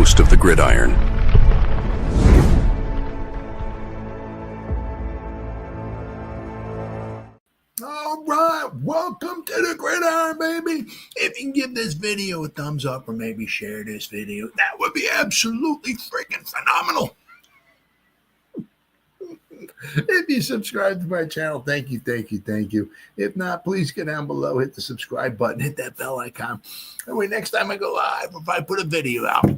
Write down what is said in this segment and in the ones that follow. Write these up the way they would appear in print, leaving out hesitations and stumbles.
host of the Gridiron. All right, welcome to the Gridiron, baby. If you can give this video a thumbs up or maybe share this video, that would be absolutely freaking phenomenal. If you subscribe to my channel, thank you. If not, please go down below, hit the subscribe button, hit that bell icon. That way, next time I go live, if I put a video out,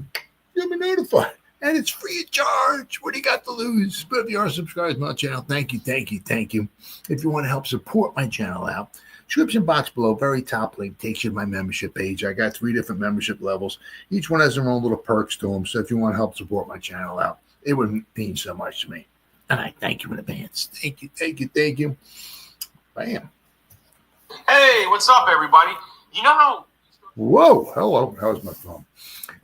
you'll be notified. And it's free of charge. What do you got to lose? But if you are subscribed to my channel, thank you. If you want to help support my channel out, description box below, very top link, takes you to my membership page. I got 3 different membership levels. Each one has their own little perks to them. So if you want to help support my channel out, it would mean so much to me. And I thank you in advance. Thank you. Bam. Hey, what's up, everybody? You know how... Whoa, hello. How's my phone?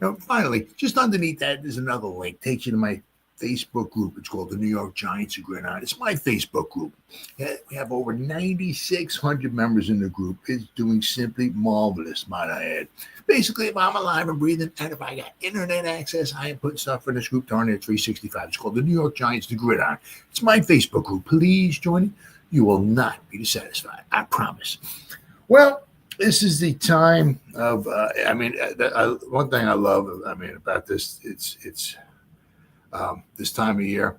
Now, finally, just underneath that is another link. Takes you to my Facebook group. It's called the New York Giants Gridiron. It's my Facebook group. We have over 9,600 members in the group. It's doing simply marvelous, might I add. Basically, if I'm alive and breathing, and if I got internet access, I am putting stuff in this group darn near 365. It's called the New York Giants Gridiron. It's my Facebook group. Please join it. You will not be dissatisfied. I promise. Well, this is the time of, one thing I love, about this, it's this time of year,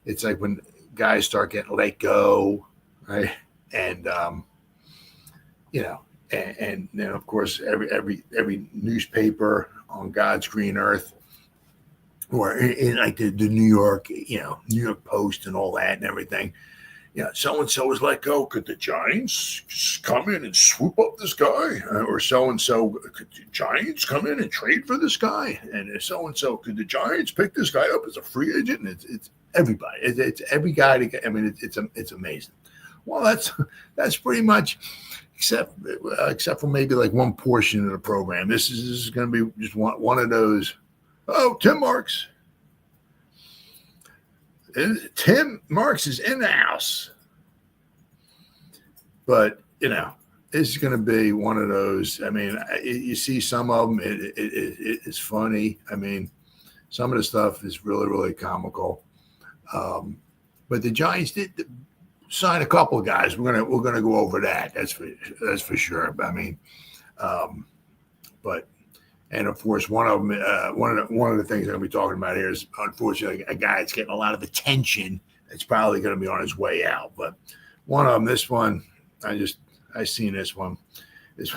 it's like when guys start getting let go, right? And, and then of course, every newspaper on God's green earth, or in like the New York, New York Post and all that and everything. So-and-so was let go. Could the Giants come in and swoop up this guy? Or so-and-so, could the Giants come in and trade for this guy? And so-and-so, could the Giants pick this guy up as a free agent? And it's everybody. It's every guy. It's amazing. Well, that's pretty much, except for maybe like one portion of the program. This is going to be just one of those. Oh, Tim Marks. Tim Marks is in the house, but this is going to be one of those. You see some of them, it's funny. Some of the stuff is really, really comical. But the Giants did sign a couple of guys. We're gonna go over that. That's for sure. And of course, one of them, one of the things I'm going to be talking about here is, unfortunately, a guy that's getting a lot of attention that's probably going to be on his way out. But one of them, this one, I seen this one. This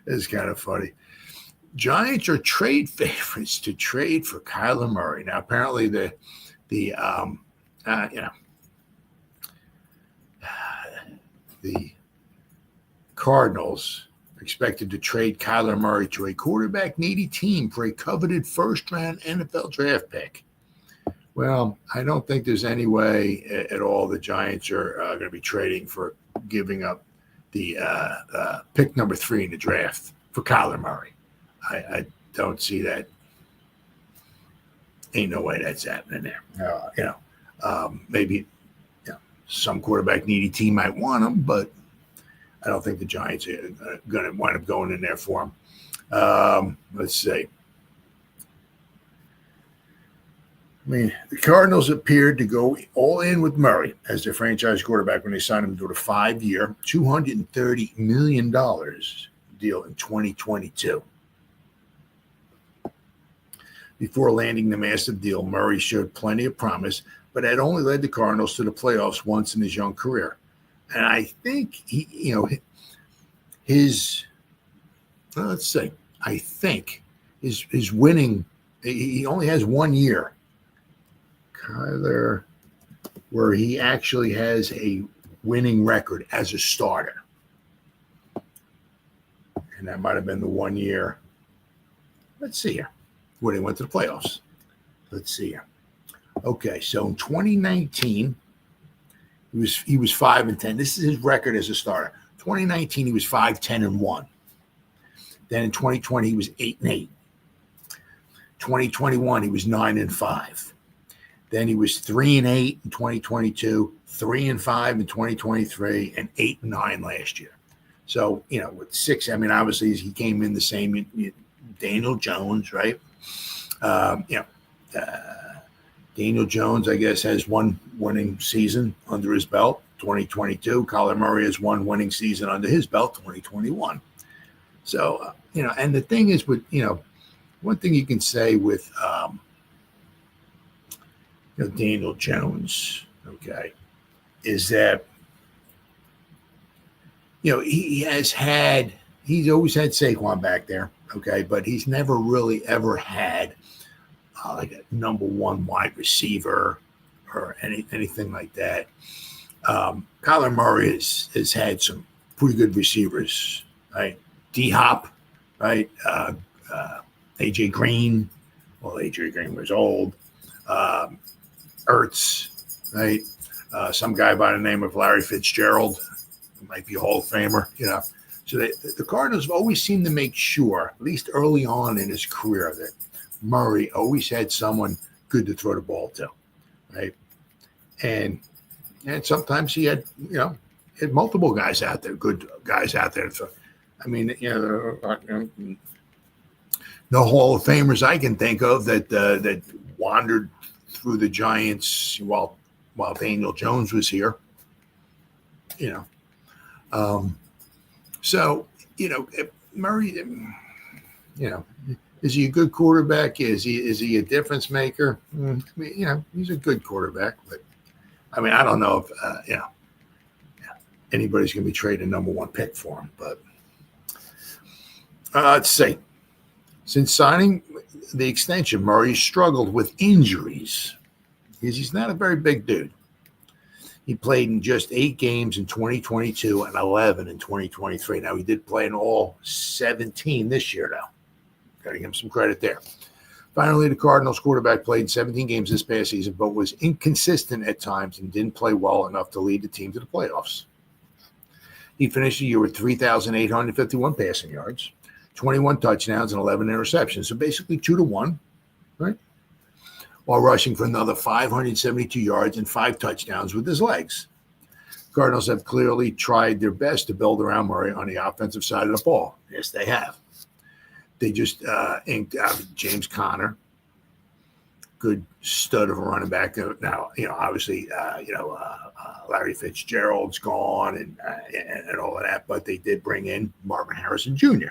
is kind of funny. Giants are trade favorites to trade for Kyler Murray. Now, apparently, the Cardinals expected to trade Kyler Murray to a quarterback-needy team for a coveted first-round NFL draft pick. Well, I don't think there's any way at all the Giants are going to be trading for giving up the pick number 3 in the draft for Kyler Murray. I don't see that. Ain't no way that's happening there. Maybe some quarterback-needy team might want him, but I don't think the Giants are going to wind up going in there for him. Let's see. The Cardinals appeared to go all in with Murray as their franchise quarterback when they signed him to a 5-year, $230 million deal in 2022. Before landing the massive deal, Murray showed plenty of promise, but had only led the Cardinals to the playoffs once in his young career. And I think his winning, he only has 1 year, Kyler, where he actually has a winning record as a starter. And that might have been the 1 year. Let's see here, where they went to the playoffs. Let's see here. Okay, so in 2019, he was 5-10. This is his record as a starter. 2019, he was 5-10-1. Then in 2020, he was 8-8. 2021, he was 9-5. Then he was 3-8 in 2022, 3-5 in 2023, and 8-9 last year. So, with 6, obviously he came in the same Daniel Jones, right? Daniel Jones, I guess, has one winning season under his belt, 2022. Kyler Murray has one winning season under his belt, 2021. So, and the thing is with, one thing you can say with Daniel Jones, okay, is that, he's always had Saquon back there, okay, but he's never really ever had like a number one wide receiver or anything like that. Kyler Murray has had some pretty good receivers, right? D-Hop, right? AJ Green. Well, AJ Green was old. Ertz, right? Some guy by the name of Larry Fitzgerald, who might be a Hall of Famer, So the Cardinals have always seemed to make sure, at least early on in his career, that Murray always had someone good to throw the ball to, right? And sometimes he had, had multiple guys out there, good guys out there. So, I mean, no Hall of Famers I can think of that wandered through the Giants while Daniel Jones was here. So Murray, is he a good quarterback? Is he a difference maker? He's a good quarterback, but I mean, I don't know if anybody's going to be trading number one pick for him. But let's see. Since signing the extension, Murray struggled with injuries because he's not a very big dude. He played in just 8 games in 2022 and 11 in 2023. Now, he did play in all 17 this year, though. Got to give him some credit there. Finally, the Cardinals quarterback played 17 games this past season, but was inconsistent at times and didn't play well enough to lead the team to the playoffs. He finished the year with 3,851 passing yards, 21 touchdowns, and 11 interceptions. So basically 2-1, right? While rushing for another 572 yards and 5 touchdowns with his legs. Cardinals have clearly tried their best to build around Murray on the offensive side of the ball. Yes, they have. They just inked out James Conner, good stud of a running back. Now, obviously, Larry Fitzgerald's gone and all of that, but they did bring in Marvin Harrison Jr.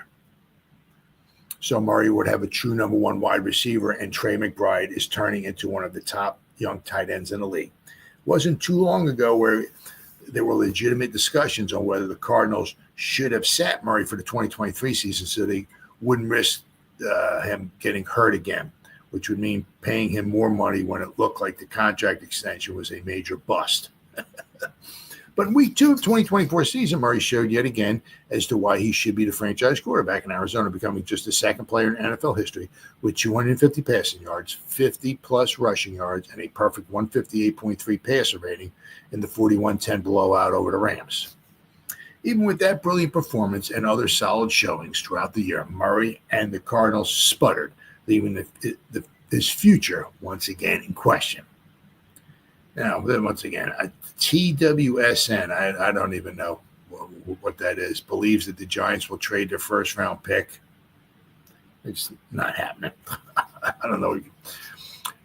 So Murray would have a true number one wide receiver, and Trey McBride is turning into one of the top young tight ends in the league. It wasn't too long ago where there were legitimate discussions on whether the Cardinals should have sat Murray for the 2023 season so they wouldn't risk him getting hurt again, which would mean paying him more money when it looked like the contract extension was a major bust. But in week 2 of 2024 season, Murray showed yet again as to why he should be the franchise quarterback in Arizona, becoming just the second player in NFL history with 250 passing yards, 50-plus rushing yards, and a perfect 158.3 passer rating in the 41-10 blowout over the Rams. Even with that brilliant performance and other solid showings throughout the year, Murray and the Cardinals sputtered, leaving his future once again in question. Now, once again, TWSN, I don't even know what that is, believes that the Giants will trade their first-round pick. It's not happening. I don't know.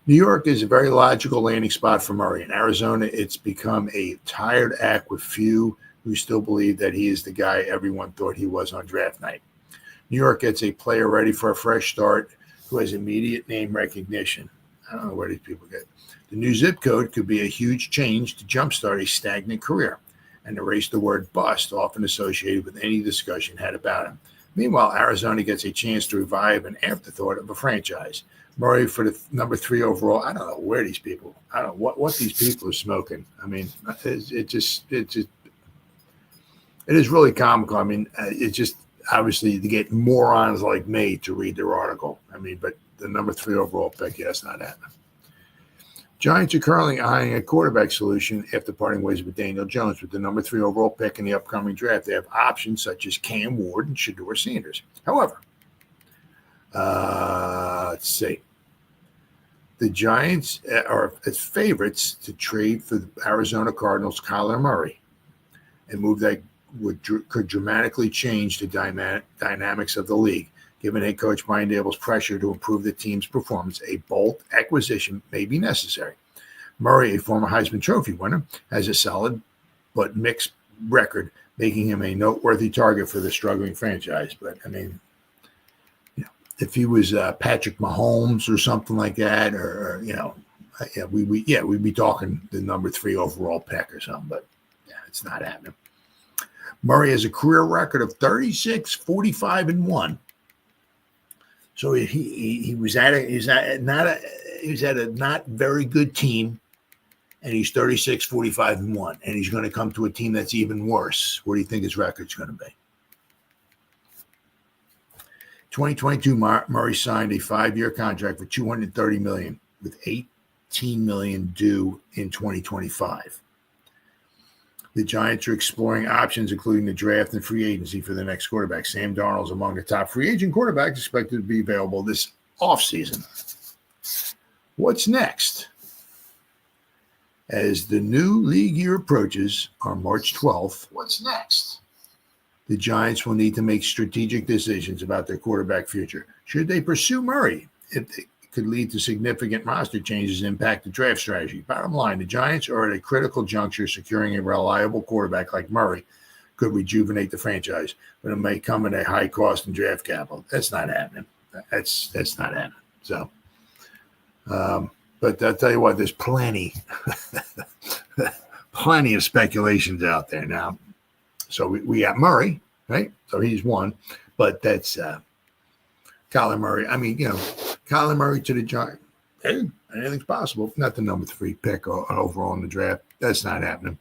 New York is a very logical landing spot for Murray. In Arizona, it's become a tired act with few who still believe that he is the guy everyone thought he was on draft night. New York gets a player ready for a fresh start who has immediate name recognition. I don't know where these people get. The new zip code could be a huge change to jumpstart a stagnant career and erase the word bust often associated with any discussion had about him. Meanwhile, Arizona gets a chance to revive an afterthought of a franchise. Murray for the number 3 overall. I don't know where these people, I don't know what these people are smoking. I mean, it is really comical. I mean, it's just obviously to get morons like me to read their article. I mean, but the number 3 overall pick, yeah, it's not happening. Giants are currently eyeing a quarterback solution after parting ways with Daniel Jones. With the number 3 overall pick in the upcoming draft, they have options such as Cam Ward and Shedeur Sanders. However, let's see. The Giants are as favorites to trade for the Arizona Cardinals' Kyler Murray, a move that could dramatically change the dynamics of the league. Given head coach Brian Dable's pressure to improve the team's performance, a bold acquisition may be necessary. Murray, a former Heisman Trophy winner, has a solid but mixed record, making him a noteworthy target for the struggling franchise. But, I mean, if he was Patrick Mahomes or something like that, or we'd be talking the number 3 overall pick or something, but it's not happening. Murray has a career record of 36, 45, and 1. So he was at a not very good team, and he's 36, 45, and 1, and he's going to come to a team that's even worse. What do you think his record's going to be? 2022, Murray signed a 5-year contract for $230 million, with $18 million due in 2025. The Giants are exploring options, including the draft and free agency for the next quarterback. Sam Darnold is among the top free agent quarterbacks expected to be available this offseason. What's next? As the new league year approaches on March 12th, what's next? The Giants will need to make strategic decisions about their quarterback future. Should they pursue Murray? It could lead to significant roster changes and impact the draft strategy. Bottom line, the Giants are at a critical juncture. Securing a reliable quarterback like Murray could rejuvenate the franchise, but it may come at a high cost in draft capital. That's not happening. That's not happening. So, but I'll tell you what, there's plenty of speculations out there now. So we got Murray, right? So he's one, but that's Kyler Murray. I mean, Kyler Murray to the Giants. Hey, anything's possible. Not the number 3 pick overall in the draft. That's not happening.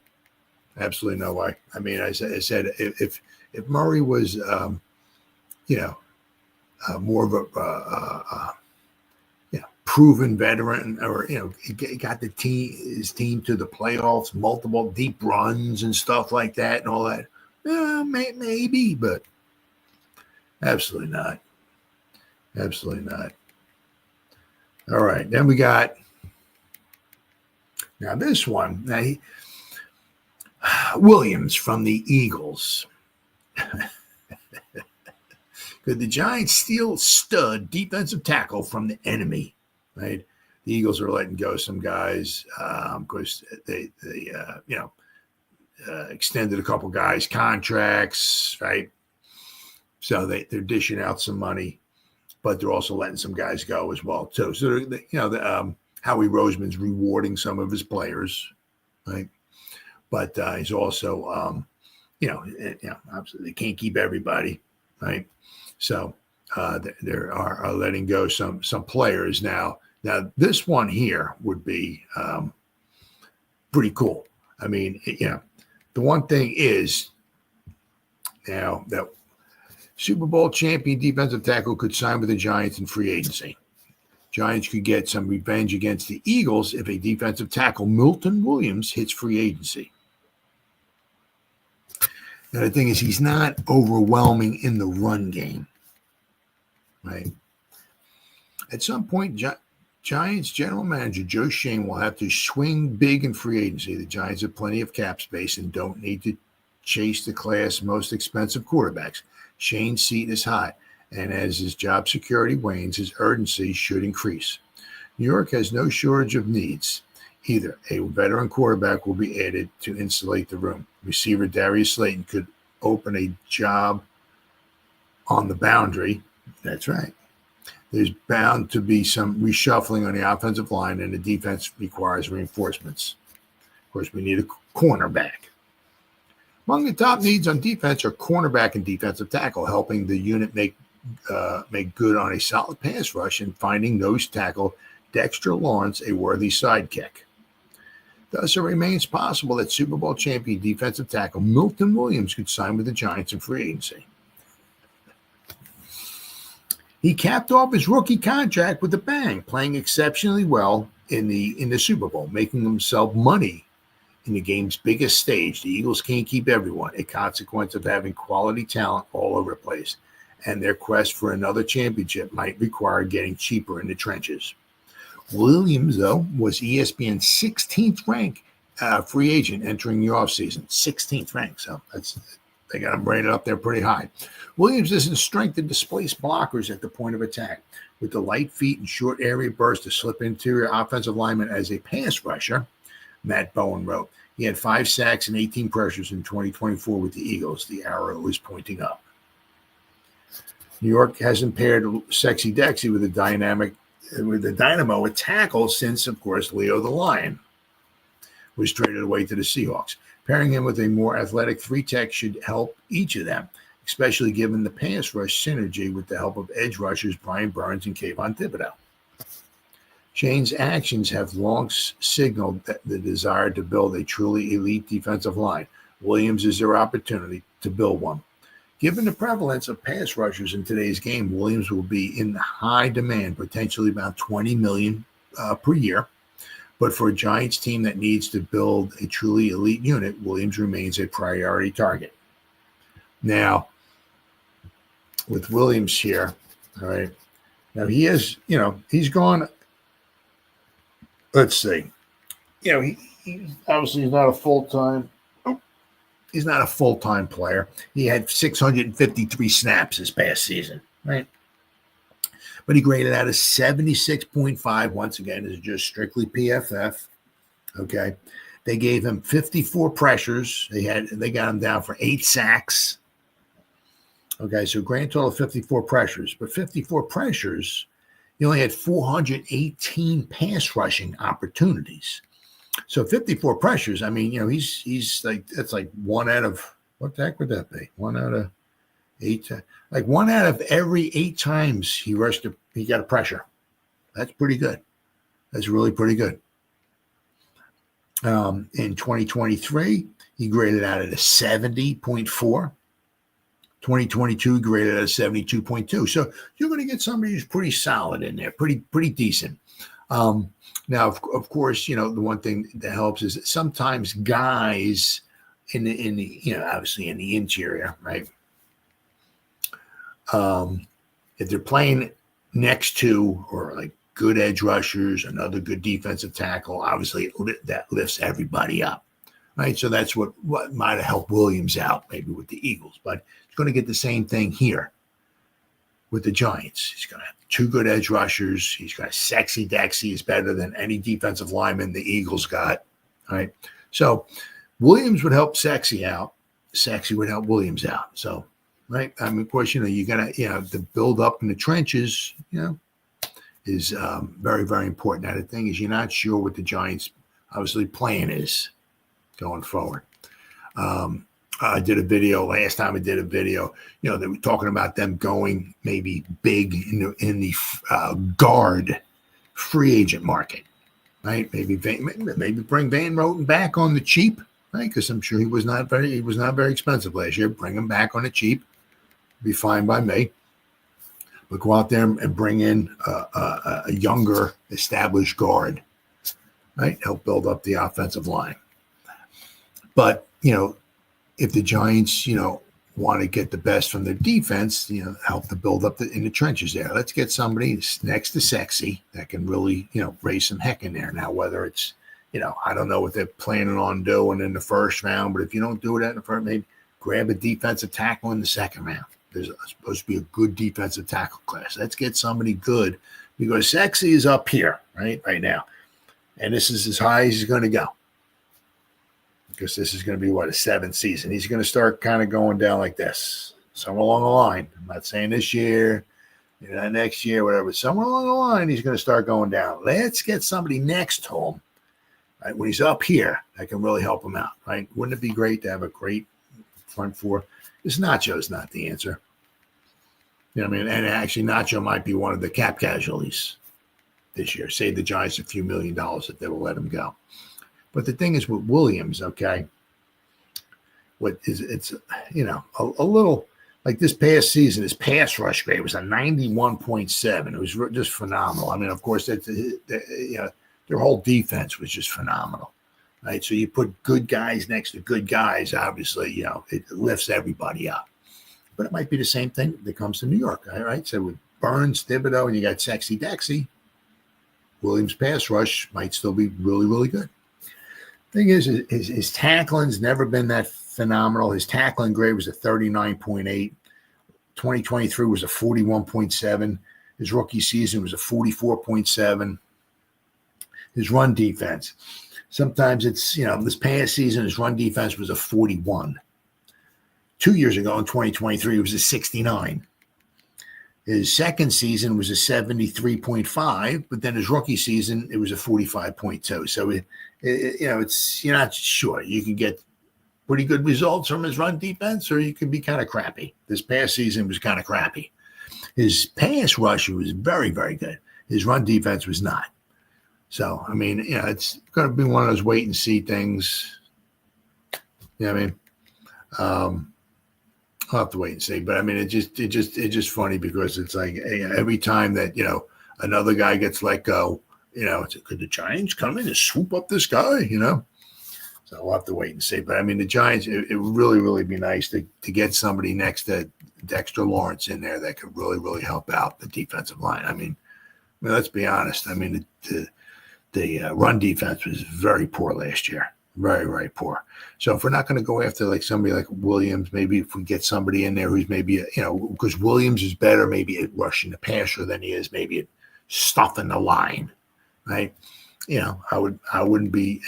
Absolutely no way. I mean, I said if Murray was, more of a proven veteran, or he got his team to the playoffs, multiple deep runs and stuff like that, and all that. Maybe, but absolutely not. Absolutely not. All right, then we got this one. Williams from the Eagles. Could the Giants steal stud defensive tackle from the enemy? Right, the Eagles are letting go some guys. Of course, they extended a couple guys so they're dishing out some money, but they're also letting some guys go as well too. So Howie Roseman's rewarding some of his players, right? But he's also obviously they can't keep everybody, right? So they are letting go some players now. Now, this one here would be pretty cool. I mean, the one thing is now that Super Bowl champion defensive tackle could sign with the Giants in free agency. Giants could get some revenge against the Eagles if a defensive tackle, Milton Williams, hits free agency. Now, the thing is, he's not overwhelming in the run game, right? At some point, Giants general manager Joe Schoen will have to swing big in free agency. The Giants have plenty of cap space and don't need to chase the class most expensive quarterbacks. Schoen's seat is hot, and as his job security wanes, his urgency should increase. New York has no shortage of needs. Either a veteran quarterback will be added to insulate the room. Receiver Darius Slayton could open a job on the boundary. That's right. There's bound to be some reshuffling on the offensive line, and the defense requires reinforcements. Of course, we need a cornerback. Among the top needs on defense are cornerback and defensive tackle, helping the unit make good on a solid pass rush and finding nose tackle Dexter Lawrence a worthy sidekick. Thus, it remains possible that Super Bowl champion defensive tackle Milton Williams could sign with the Giants in free agency. He capped off his rookie contract with a bang, playing exceptionally well in the Super Bowl, making himself money in the game's biggest stage. The Eagles can't keep everyone, a consequence of having quality talent all over the place, and their quest for another championship might require getting cheaper in the trenches. Williams, though, was ESPN's 16th ranked free agent entering the offseason. 16th ranked, so that's They got him rated up there pretty high. Williams is in strength to displace blockers at the point of attack. With the light feet and short area burst to slip interior offensive linemen as a pass rusher, Matt Bowen wrote. He had 5 sacks and 18 pressures in 2024 with the Eagles. The arrow is pointing up. New York hasn't paired Sexy Dexy with the Dynamo at tackle since, of course, Leo the Lion was traded away to the Seahawks. Pairing him with a more athletic 3-tech should help each of them, especially given the pass rush synergy with the help of edge rushers Brian Burns and Kayvon Thibodeau. Shane's actions have long signaled the desire to build a truly elite defensive line. Williams is their opportunity to build one. Given the prevalence of pass rushers in today's game, Williams will be in high demand, potentially about $20 million per year. But for a Giants team that needs to build a truly elite unit, Williams remains a priority target. Now, with Williams here, all right, now he is, he's gone. Let's see. He obviously he's not a full-time. He's not a full-time player. He had 653 snaps this past season, right? But he graded out a 76.5. Once again, this is just strictly PFF. Okay. They gave him 54 pressures. They got him down for 8 sacks. Okay, so grand total of 54 pressures. But 54 pressures, he only had 418 pass rushing opportunities. So 54 pressures, I mean, he's like, that's like 1 out of, what the heck would that be? 1 out of 8, like 1 out of every 8 times he rushed, he got a pressure. That's pretty good. That's really pretty good. In 2023, he graded out at a 70.4. 2022, he graded at a 72.2. So you're going to get somebody who's pretty solid in there, pretty decent. Now, of course, the one thing that helps is that sometimes guys in the obviously in the interior, right? If they're playing next to or like good edge rushers, another good defensive tackle, obviously that lifts everybody up, right? So that's what might have helped Williams out maybe with the Eagles, but he's going to get the same thing here with the Giants. He's going to have 2 good edge rushers. He's got Sexy Dexy is better than any defensive lineman the Eagles got, right? So Williams would help Sexy out. Sexy would help Williams out. So, right? I mean, of course, you got to, the build up in the trenches, is very, very important. Now, the thing is, you're not sure what the Giants' obviously plan is going forward. I did a video last time. I did a video. They were talking about them going maybe big in the guard free agent market, right? Maybe bring Van Roten back on the cheap, right? Because I'm sure he was not very expensive last year. Bring him back on the cheap, be fine by me. But go out there and bring in a younger, established guard, right? Help build up the offensive line. But if the Giants, want to get the best from their defense, help to build up in the trenches there. Let's get somebody next to Sexy that can really, raise some heck in there. Now, whether it's, I don't know what they're planning on doing in the first round, but if you don't do that in the first, maybe grab a defensive tackle in the second round. There's supposed to be a good defensive tackle class. Let's get somebody good because Sexy is up here, right now. And this is as high as he's going to go. Because this is going to be, a 7th season. He's going to start kind of going down like this, somewhere along the line. I'm not saying this year, next year, whatever. Somewhere along the line, he's going to start going down. Let's get somebody next to him, right, when he's up here that can really help him out, right? Wouldn't it be great to have a great front four? This Nacho's not the answer. And actually Nacho might be one of the cap casualties this year. Save the Giants a few $1 million if they will let him go. But the thing is with Williams, okay, it's a little like this past season, his pass rush grade was a 91.7. It was just phenomenal. I mean, of course, their whole defense was just phenomenal, right? So you put good guys next to good guys, obviously, it lifts everybody up. But it might be the same thing that comes to New York, all right? So with Burns, Thibodeau, and you got Sexy Dexy, Williams' pass rush might still be really, really good. Thing is his tackling's never been that phenomenal. His tackling grade was a 39.8. 2023 was a 41.7. His rookie season was a 44.7. His run defense, sometimes it's, this past season, his run defense was a 41. 2 years ago in 2023, it was a 69. His second season was a 73.5, but then his rookie season, it was a 45.2. So, it's, you're not sure. You can get pretty good results from his run defense, or you could be kind of crappy. This past season was kind of crappy. His pass rusher was very, very good. His run defense was not. So, I mean, it's going to be one of those wait and see things. You know what I mean? I'll have to wait and see. But I mean, it's just funny because it's like every time that, another guy gets let go, could the Giants come in and swoop up this guy, So we'll have to wait and see. But I mean, the Giants, it would really, really be nice to get somebody next to Dexter Lawrence in there that could really, really help out the defensive line. I mean, let's be honest. I mean, the run defense was very poor last year. Very, very poor. So if we're not going to go after like somebody like Williams, maybe if we get somebody in there who's maybe, because Williams is better maybe at rushing the passer than he is maybe at stuffing the line, right? I wouldn't be,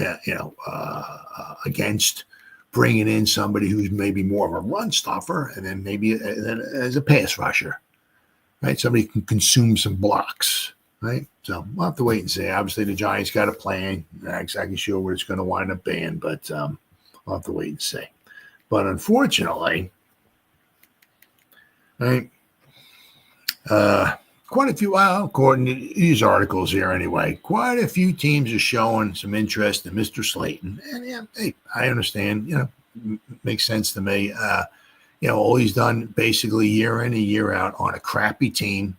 against bringing in somebody who's maybe more of a run stuffer and then maybe as a pass rusher, right? Somebody can consume some blocks, right? So we'll have to wait and see. Obviously, the Giants got a plan. Not exactly sure where it's going to wind up being, but we'll have to wait and see. But unfortunately, right, quite a few, according to these articles here anyway, quite a few teams are showing some interest in Mr. Slayton. And, hey, I understand, makes sense to me. All he's done basically year in and year out on a crappy team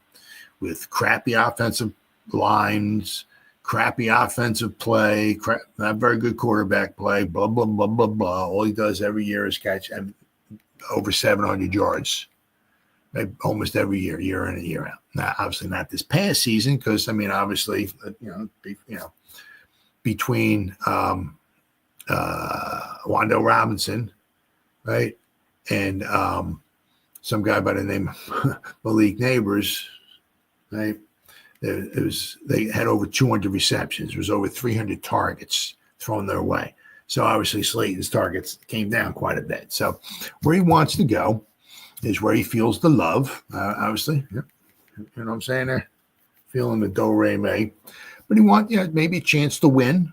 with crappy offensive lines, crappy offensive play, not very good quarterback play, blah, blah, blah, blah, blah. All he does every year is catch over 700 yards, right? Almost every year, year in and year out. Now, obviously not this past season because, I mean, obviously, between Wando Robinson, right, and some guy by the name of Malik Neighbors, right, they had over 200 receptions. There was over 300 targets thrown their way. So obviously Slayton's targets came down quite a bit. So where he wants to go is where he feels the love, obviously. You know what I'm saying there? Feeling the do-re-mi. But he wants, maybe a chance to win,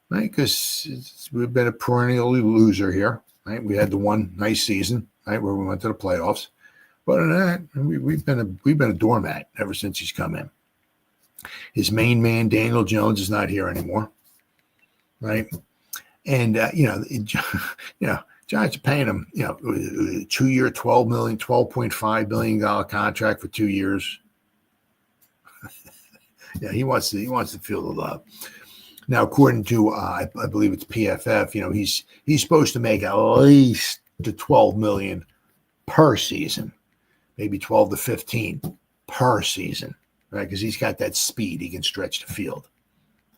right? Because we've been a perennial loser here, right? We had the one nice season, right, where we went to the playoffs. But other than that, we've been a doormat ever since he's come in. His main man, Daniel Jones, is not here anymore, right? And Giants are paying him, a 2-year, $12.5 million contract for 2 years. He wants to feel the love. Now, according to I believe it's PFF, he's supposed to make at least the $12 million per season, maybe 12 to 15 per season, right? Because he's got that speed; he can stretch the field,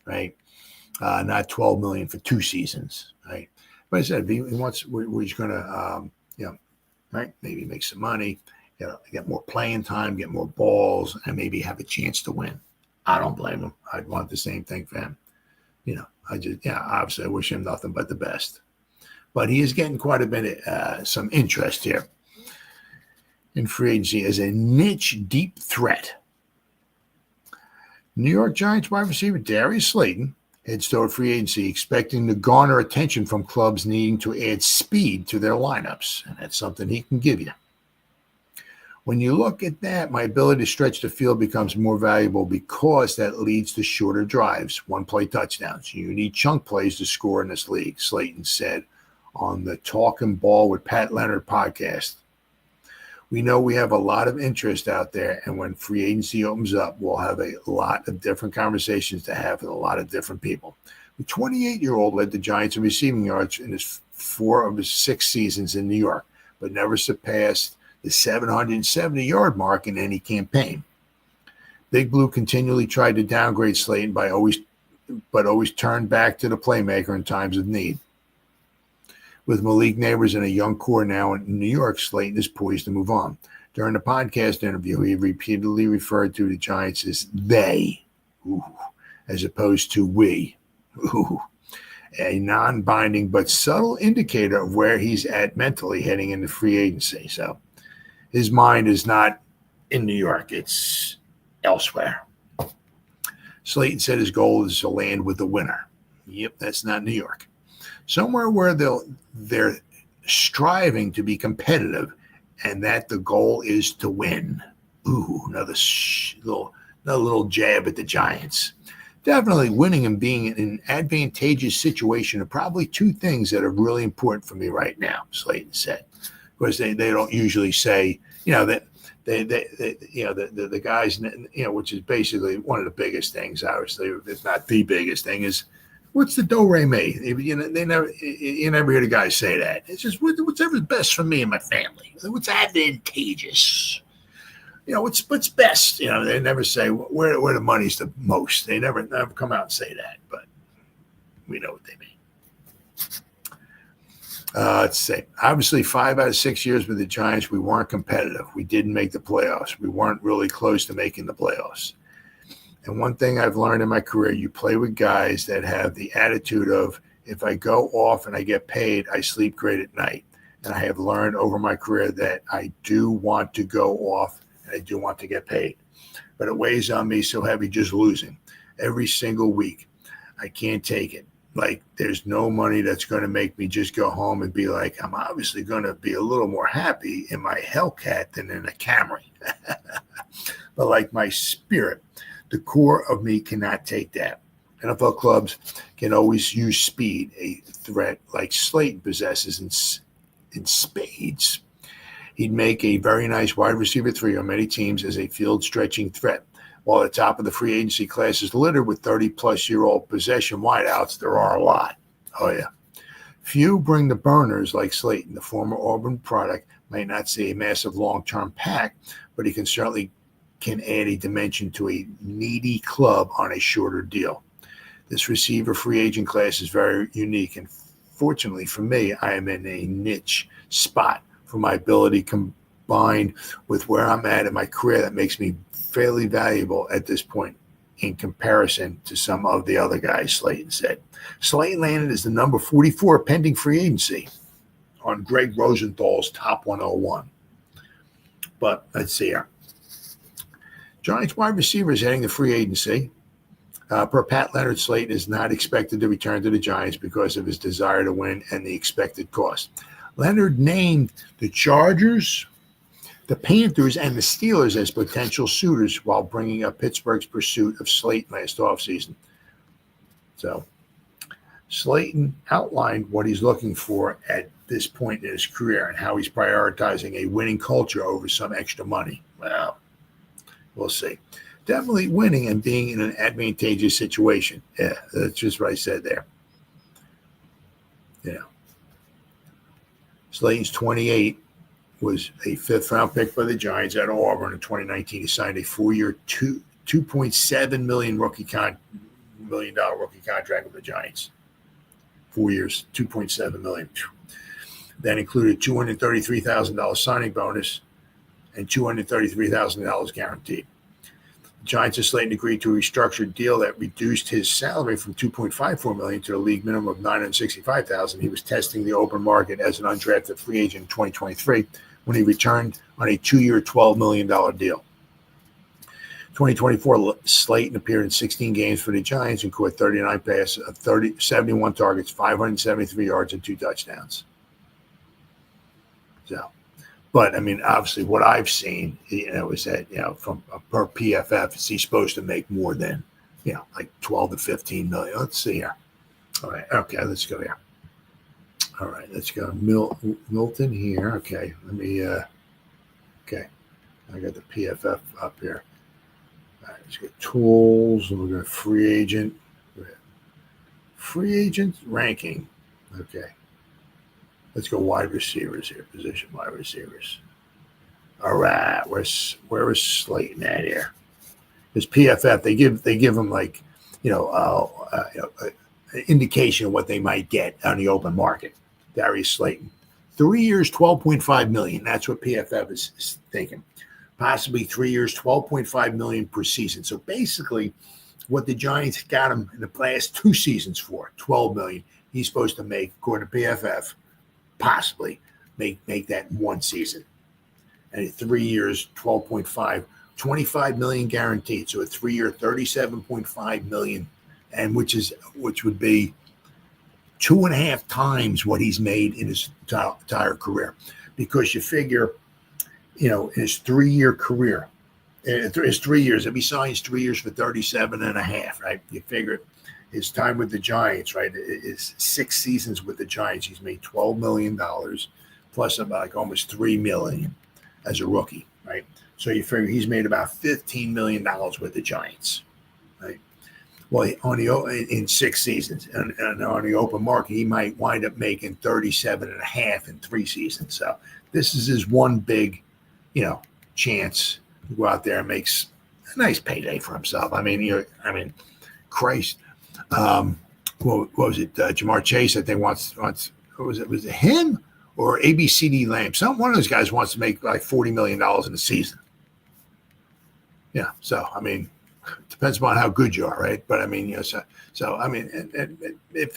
right? Not $12 million for 2 seasons, right? But I said he wants where he's going to, right? Maybe make some money, get more playing time, get more balls, and maybe have a chance to win. I don't blame him. I'd want the same thing for him. Obviously I wish him nothing but the best. But he is getting quite a bit of some interest here in free agency as a niche deep threat. New York Giants wide receiver Darius Slayton heads toward free agency, expecting to garner attention from clubs needing to add speed to their lineups. And that's something he can give you. When you look at that, my ability to stretch the field becomes more valuable because that leads to shorter drives, one-play touchdowns. You need chunk plays to score in this league, Slayton said on the Talking Ball with Pat Leonard podcast. We know we have a lot of interest out there, and when free agency opens up, we'll have a lot of different conversations to have with a lot of different people. The 28-year-old led the Giants in receiving yards in 4 of his 6 seasons in New York, but never surpassed the 770-yard mark in any campaign. Big Blue continually tried to downgrade Slayton but always turned back to the playmaker in times of need. With Malik Neighbors and a young core now in New York, Slayton is poised to move on. During the podcast interview, he repeatedly referred to the Giants as they, as opposed to we, a non-binding but subtle indicator of where he's at mentally heading into free agency. So his mind is not in New York, it's elsewhere. Slayton said his goal is to land with the winner. Yep, that's not New York. Somewhere where they're striving to be competitive, and that the goal is to win. Another little jab at the Giants. Definitely winning and being in an advantageous situation are probably two things that are really important for me right now, Slayton said. Because they don't usually say, that the guys, which is basically one of the biggest things, obviously, if not the biggest thing, is what's the do-re-mi? You never hear the guys say that. It's just whatever's best for me and my family. What's advantageous? What's best? They never say where the money's the most. They never come out and say that, but we know what they mean. Let's see. Obviously, 5 out of 6 years with the Giants, we weren't competitive. We didn't make the playoffs. We weren't really close to making the playoffs. And one thing I've learned in my career, you play with guys that have the attitude of, if I go off and I get paid, I sleep great at night. And I have learned over my career that I do want to go off and I do want to get paid. But it weighs on me so heavy just losing every single week. I can't take it. Like, there's no money that's going to make me just go home and be like, I'm obviously going to be a little more happy in my Hellcat than in a Camry. But like my spirit, the core of me cannot take that. NFL clubs can always use speed, a threat like Slayton possesses in spades. He'd make a very nice wide receiver 3 on many teams as a field-stretching threat. While the top of the free agency class is littered with 30-plus-year-old possession wideouts, there are a lot. Oh, yeah. Few bring the burners like Slayton. The former Auburn product might not see a massive long-term pack, but he certainly can add a dimension to a needy club on a shorter deal. This receiver free agent class is very unique, and fortunately for me, I am in a niche spot for my ability combined with where I'm at in my career that makes me fairly valuable at this point in comparison to some of the other guys, Slayton said. Slayton landed as the number 44 pending free agency on Greg Rosenthal's top 101. But let's see here. Giants wide receivers heading to free agency. Per Pat Leonard, Slayton is not expected to return to the Giants because of his desire to win and the expected cost. Leonard named the Chargers, the Panthers, and the Steelers as potential suitors while bringing up Pittsburgh's pursuit of Slayton last offseason. So Slayton outlined what he's looking for at this point in his career and how he's prioritizing a winning culture over some extra money. Well, we'll see. Definitely winning and being in an advantageous situation. Yeah, that's just what I said there. Slayton's 28, was a 5th-round pick by the Giants out of Auburn in 2019. He signed a 4-year, $2.7 million rookie contract with the Giants. 4 years, $2.7 million. That included $233,000 signing bonus and $233,000 guaranteed. The Giants and Slayton agreed to a restructured deal that reduced his salary from $2.54 million to a league minimum of $965,000. He was testing the open market as an undrafted free agent in 2023 when he returned on a 2-year, $12 million deal. 2024, Slayton appeared in 16 games for the Giants and caught 39 passes, 71 targets, 573 yards, and 2 touchdowns. But, I mean, obviously what I've seen, is that, from per PFF, he's supposed to make more than, like 12 to 15 million. Let's see here. All right. Okay. Let's go here. All right. Let's go. Milton here. Okay. Let me, okay. I got the PFF up here. All right. Let's get tools. And we're going to free agent. Free agent ranking. Okay. Let's go wide receivers here. Position wide receivers. All right, where is Slayton at here? His PFF, they give him like, an indication of what they might get on the open market. Darius Slayton. 3 years, $12.5 million. That's what PFF is thinking. Possibly 3 years, $12.5 million per season. So basically, what the Giants got him in the last 2 seasons for, $12 million. He's supposed to make, according to PFF, possibly make that in 1 season. And 3 years, 12.5, 25 million guaranteed. So a 3-year, 37.5 million, and which would be 2.5 times what he's made in his entire career. Because you figure, in his 3-year career, his 3 years, if he signs 3 years for 37.5, right? You figure his time with the Giants, right, is 6 seasons with the Giants. He's made $12 million plus about like almost $3 million as a rookie, right? So you figure he's made about $15 million with the Giants, right? Well, in 6 seasons, and on the open market, he might wind up making 37.5 in 3 seasons. So this is his one big, chance to go out there and makes a nice payday for himself. Christ, what was it? Jamar Chase, I think wants. What was it? Was it him or ABCD Lamb? One of those guys wants to make like $40 million in a season. Yeah. So depends upon how good you are, right? But if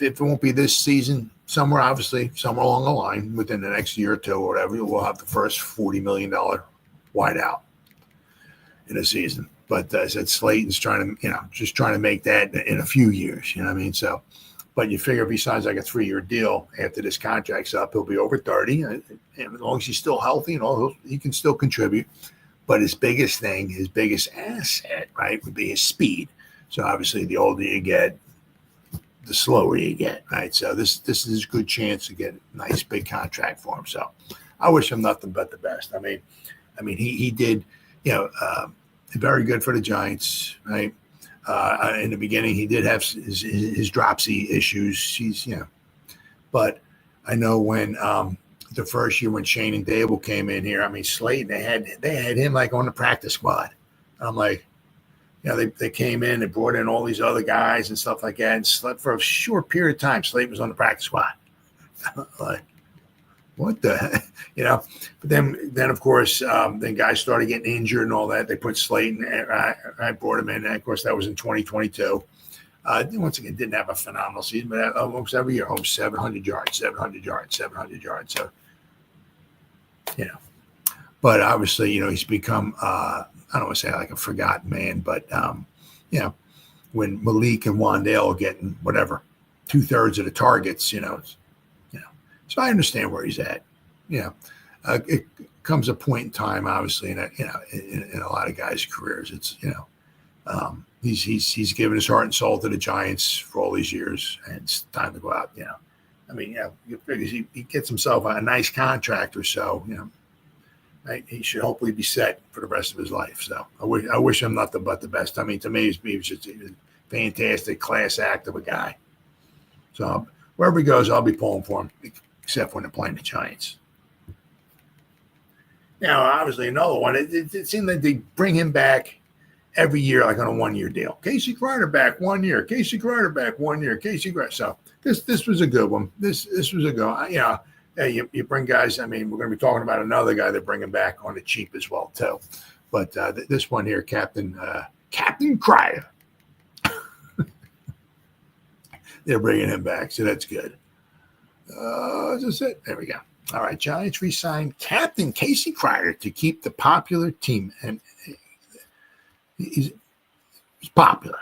it won't be this season, somewhere along the line, within the next year or two or whatever, we'll have the first $40 million wideout in a season. But I said Slayton's trying to make that in a few years. So, but you figure if he signs like a 3-year deal after this contract's up, he'll be over 30. And as long as he's still healthy, he can still contribute. But his biggest asset, right, would be his speed. So obviously, the older you get, the slower you get, right? So this is his good chance to get a nice big contract for him. So I wish him nothing but the best. He did, very good for the Giants, right? In the beginning, he did have his dropsy issues. But I know when the first year when Shane and Dable came in here, Slayton, they had him like on the practice squad. I'm like, they came in, they brought in all these other guys and stuff like that, and slept for a short period of time. Slayton was on the practice squad. Like, what the heck? But then of course, then guys started getting injured and all that. They put Slayton, I brought him in. And of course, that was in 2022. Once again, didn't have a phenomenal season, but almost every year, almost 700 yards. So, but obviously, he's become, I don't want to say like a forgotten man, but, when Malik and Wandale are getting whatever, 2/3 of the targets, so I understand where he's at. It comes a point in time, obviously, in a lot of guys' careers. It's he's given his heart and soul to the Giants for all these years, and it's time to go out. Because he gets himself a nice contract or so. Right? He should hopefully be set for the rest of his life. So I wish him nothing but the best. To me, he was just a fantastic class act of a guy. So wherever he goes, I'll be pulling for him, except when they're playing the Giants. Now, obviously, another one. It seemed like they bring him back every year, like on a 1-year deal. Casey Gridiron back 1 year. Casey Gridiron back 1 year. Casey Gridiron. So this was a good one. This was a good. You bring guys. We're going to be talking about another guy they're bringing back on the cheap as well too. But this one here, Captain Gridiron. They're bringing him back, so that's good. That's it. There we go. All right, Giants re-signed Captain Casey Gridiron to keep the popular team, and he's popular.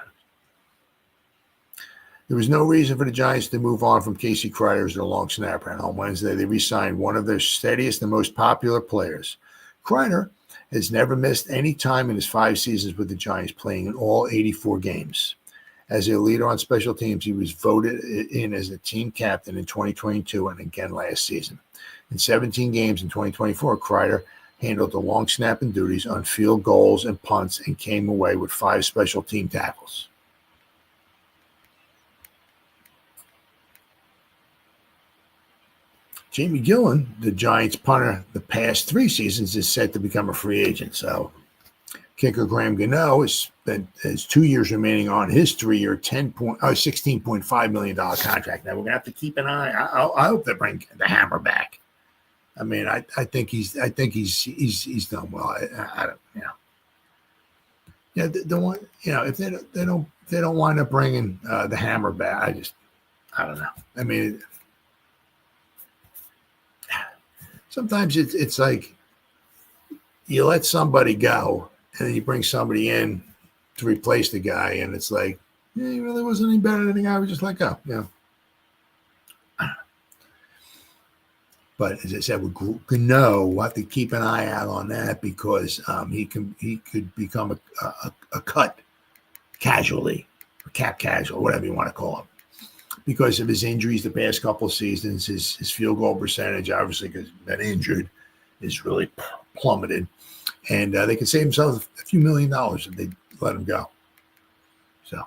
There was no reason for the Giants to move on from Casey Gridiron as their long snapper. And on Wednesday, they re-signed one of their steadiest and most popular players. Gridiron has never missed any time in his 5 seasons with the Giants, playing in all 84 games. As a leader on special teams, he was voted in as the team captain in 2022 and again last season. In 17 games in 2024, Gridiron handled the long snapping duties on field goals and punts and came away with 5 special team tackles. Jamie Gillen, the Giants punter the past 3 seasons, is set to become a free agent. So Kicker Graham Gano has 2 years remaining on his 3-year, $16.5 million contract. Now we're gonna have to keep an eye. I hope they bring the hammer back. I mean, I think he's done well. I don't, the one, if they don't wind up bringing the hammer back, I don't know. I mean, sometimes it's like you let somebody go and then you bring somebody in to replace the guy, and it's like, he really wasn't any better than the guy we just let go. But as I said, with Gano, we'll have to keep an eye out on that because he could become a cut casualty, or cap casual, whatever you want to call him, because of his injuries the past couple of seasons. His field goal percentage, obviously, because he's been injured, is really plummeted. And they could save themselves a few $1 million if they let him go. So,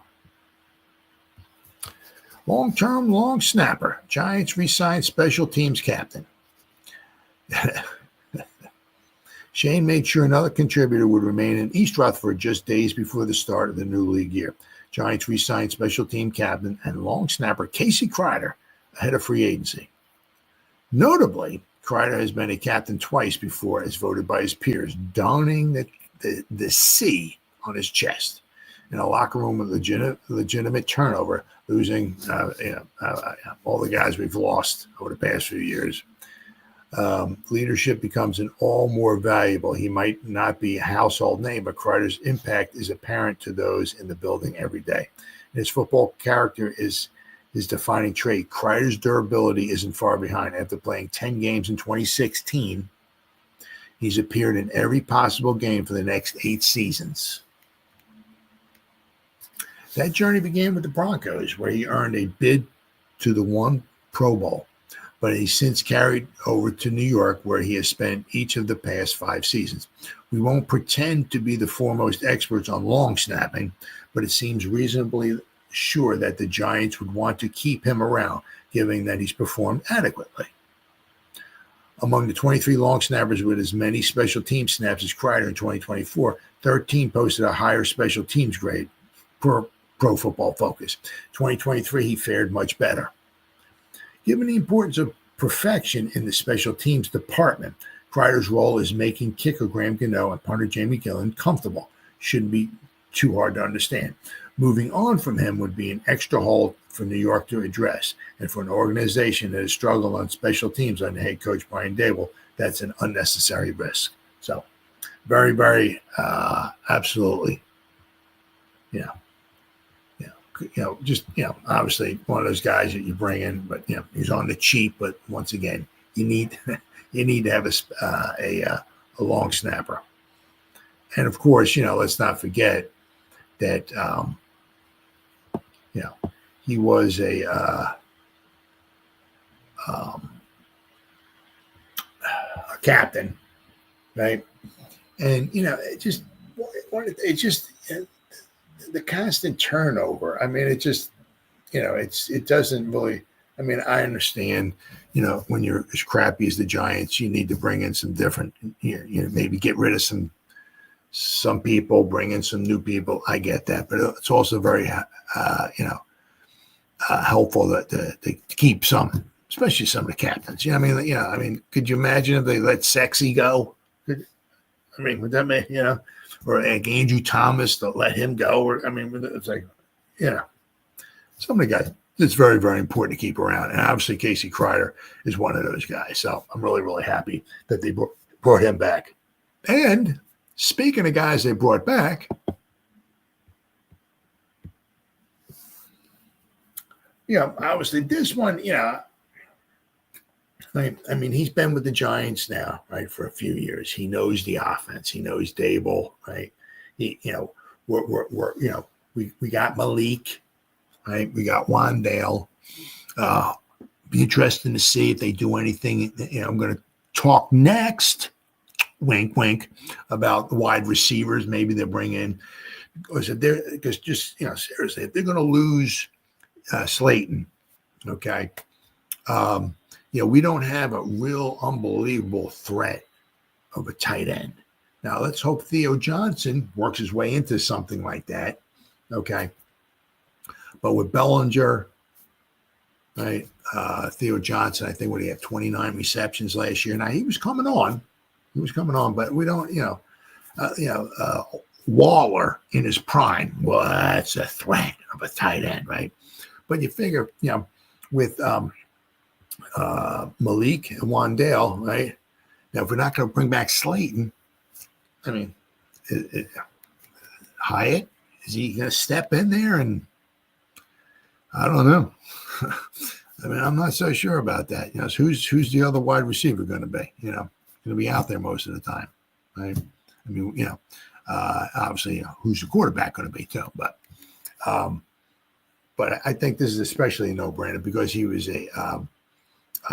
long-term long snapper. Giants re-signed special teams captain. Shane made sure another contributor would remain in East Rutherford just days before the start of the new league year. Giants re-signed special team captain and long snapper Casey Kreider ahead of free agency. Notably, Kreider has been a captain twice before as voted by his peers, donning the C on his chest in a locker room with legitimate turnover, losing all the guys we've lost over the past few years. Leadership becomes an all more valuable. He might not be a household name, but Kreider's impact is apparent to those in the building every day. And his football character is his defining trait. Kreider's durability isn't far behind. After playing 10 games in 2016, he's appeared in every possible game for the next 8 seasons. That journey began with the Broncos, where he earned a bid to the one Pro Bowl, but he's since carried over to New York, where he has spent each of the past 5 seasons. We won't pretend to be the foremost experts on long snapping, but it seems reasonably sure that the Giants would want to keep him around, given that he's performed adequately. Among the 23 long snappers with as many special team snaps as Kreider in 2024, 13 posted a higher special teams grade per Pro Football Focus. 2023, he fared much better. Given the importance of perfection in the special teams department, Kreider's role is making kicker Graham Gano and punter Jamie Gillen comfortable. Shouldn't be too hard to understand. Moving on from him would be an extra hole for New York to address, and for an organization that has struggled on special teams under head coach Brian Dable, that's an unnecessary risk. So, very, very, absolutely, obviously one of those guys that you bring in, but he's on the cheap. But once again, you need to have a long snapper, and of course, let's not forget that he was a captain, right? And it just the constant turnover. I mean, it just it doesn't really. I mean, I understand. When you're as crappy as the Giants, you need to bring in some different. Maybe get rid of some people, bring in some new people. I get that, but it's also very helpful to keep some, especially some of the captains. I mean, could you imagine if they let Sexy go? Would that make or like Andrew Thomas to let him go? Or it's like, some of the guys. It's very, very important to keep around, and obviously Casey Kreider is one of those guys. So I'm really, really happy that they brought him back. And speaking of guys they brought back, obviously this one, I mean, he's been with the Giants now, right, for a few years. He knows the offense. He knows Dable, right? We got Malik, right? We got Wandale. Be interesting to see if they do anything. I'm going to talk next, wink, wink, about the wide receivers. Maybe they'll bring in, because just seriously, if they're going to lose Slayton, okay, we don't have a real unbelievable threat of a tight end. Now, let's hope Theo Johnson works his way into something like that. Okay. But with Bellinger, right, Theo Johnson, I think what he had 29 receptions last year. Now, he was coming on. But we don't, Waller in his prime. Well, that's a threat of a tight end, right? But you figure, with Malik and Wandale, right? Now, if we're not going to bring back Slayton, I mean, Hyatt, is he going to step in there? And I don't know. I mean, I'm not so sure about that. Who's the other wide receiver going to be? Going to be out there most of the time, right? I mean, obviously, who's the quarterback going to be too? But I think this is especially a no-brainer because he was a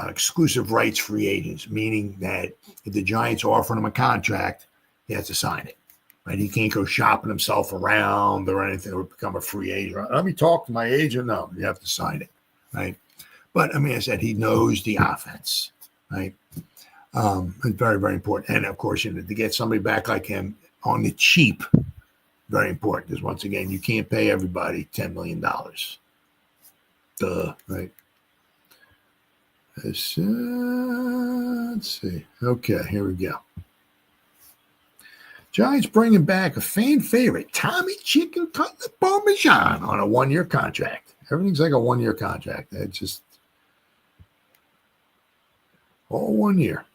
exclusive rights free agent, meaning that if the Giants offer him a contract, he has to sign it. Right? He can't go shopping himself around or anything or become a free agent. Let me talk to my agent. No, you have to sign it. Right? But I mean, I said he knows the offense. Right? It's very, very important. And of course, to get somebody back like him on the cheap, very important. Because once again, you can't pay everybody $10 million. Duh, right? Let's see. Okay, here we go. Giants bringing back a fan favorite, Tommy Chicken Cutlet Parmesan on a 1-year contract. Everything's like a 1-year contract. It's just all 1 year.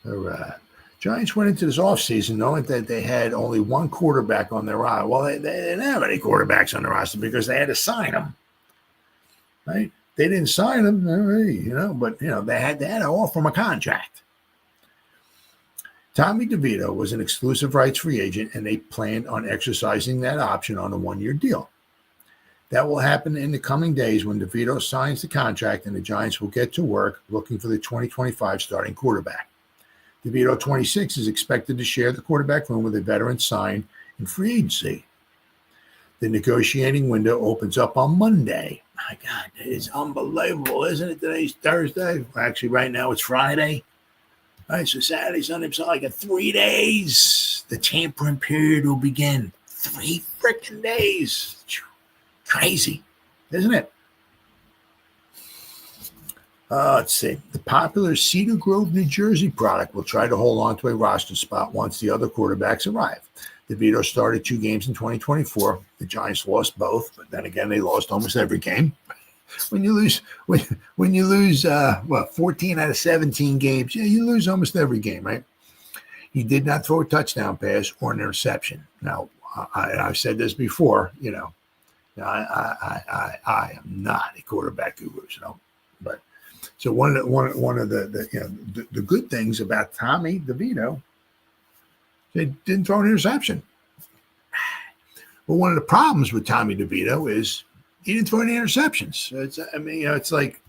All right. Giants went into this offseason knowing that they had only one quarterback on their roster. Well, they didn't have any quarterbacks on the roster because they had to sign them. Right? They didn't sign him, but they had to offer him a contract. Tommy DeVito was an exclusive rights free agent, and they planned on exercising that option on a 1-year deal. That will happen in the coming days when DeVito signs the contract, and the Giants will get to work looking for the 2025 starting quarterback. DeVito, 26, is expected to share the quarterback room with a veteran signed in free agency. The negotiating window opens up on Monday. My God, it's unbelievable, isn't it? Today's Thursday. Actually, right now it's Friday. All right, so Saturday, Sunday, so like in 3 days, the tampering period will begin. 3 freaking days. Crazy, isn't it? Let's see. The popular Cedar Grove, New Jersey product will try to hold on to a roster spot once the other quarterbacks arrive. DeVito started 2 games in 2024. The Giants lost both, but then again, they lost almost every game. When you lose, 14 out of 17 games, you lose almost every game, right? He did not throw a touchdown pass or an interception. Now, I've said this before, I am not a quarterback guru, but so one of the good things about Tommy DeVito, they didn't throw an interception. Well, one of the problems with Tommy DeVito is he didn't throw any interceptions. It's like,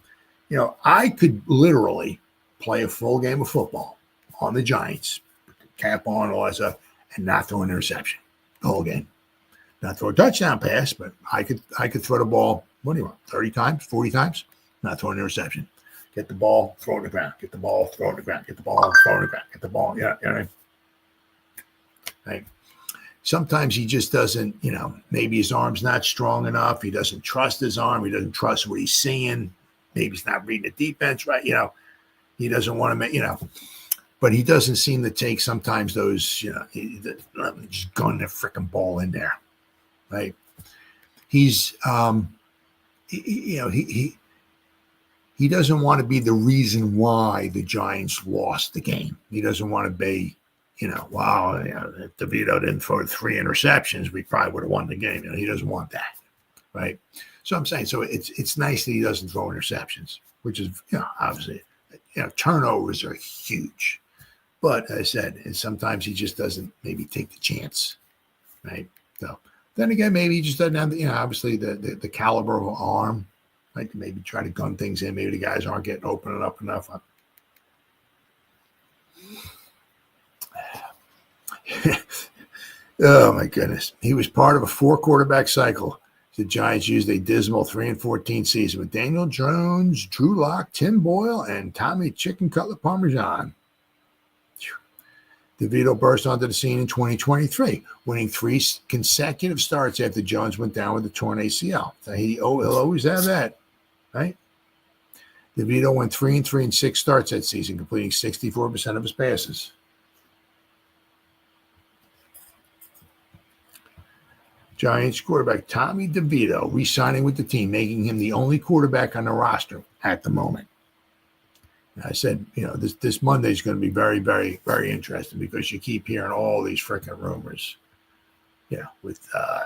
I could literally play a full game of football on the Giants, put the cap on, all that stuff, and not throw an interception the whole game. Not throw a touchdown pass, but I could throw the ball, 30 times, 40 times, not throw an interception. Get the ball, throw it on the ground. Get the ball, throw it on the ground. Get the ball, throw it on the ground. Get the ball, right? Sometimes he just doesn't, maybe his arm's not strong enough. He doesn't trust his arm. He doesn't trust what he's seeing. Maybe he's not reading the defense right. He doesn't want to make, but he doesn't seem to take sometimes those, just gun the freaking ball in there, right? He's, he doesn't want to be the reason why the Giants lost the game. He doesn't want to be, if DeVito didn't throw 3 interceptions, we probably would have won the game. He doesn't want that, right? So I'm saying, so it's nice that he doesn't throw interceptions, which is, obviously, turnovers are huge. But as I said, and sometimes he just doesn't maybe take the chance, right? So then again, maybe he just doesn't have, obviously the caliber of an arm. Like maybe try to gun things in. Maybe the guys aren't getting open up enough. Oh, my goodness. He was part of a 4-quarterback cycle. The Giants used a dismal 3-14 season with Daniel Jones, Drew Lock, Tim Boyle, and Tommy Chicken Cutlet Parmesan. DeVito burst onto the scene in 2023, winning 3 consecutive starts after Jones went down with a torn ACL. So he'll always have that, right? DeVito went 3-3 in 6 starts that season, completing 64% of his passes. Giants quarterback Tommy DeVito re-signing with the team, making him the only quarterback on the roster at the moment. I said, this Monday is going to be very, very, very interesting because you keep hearing all these freaking rumors, with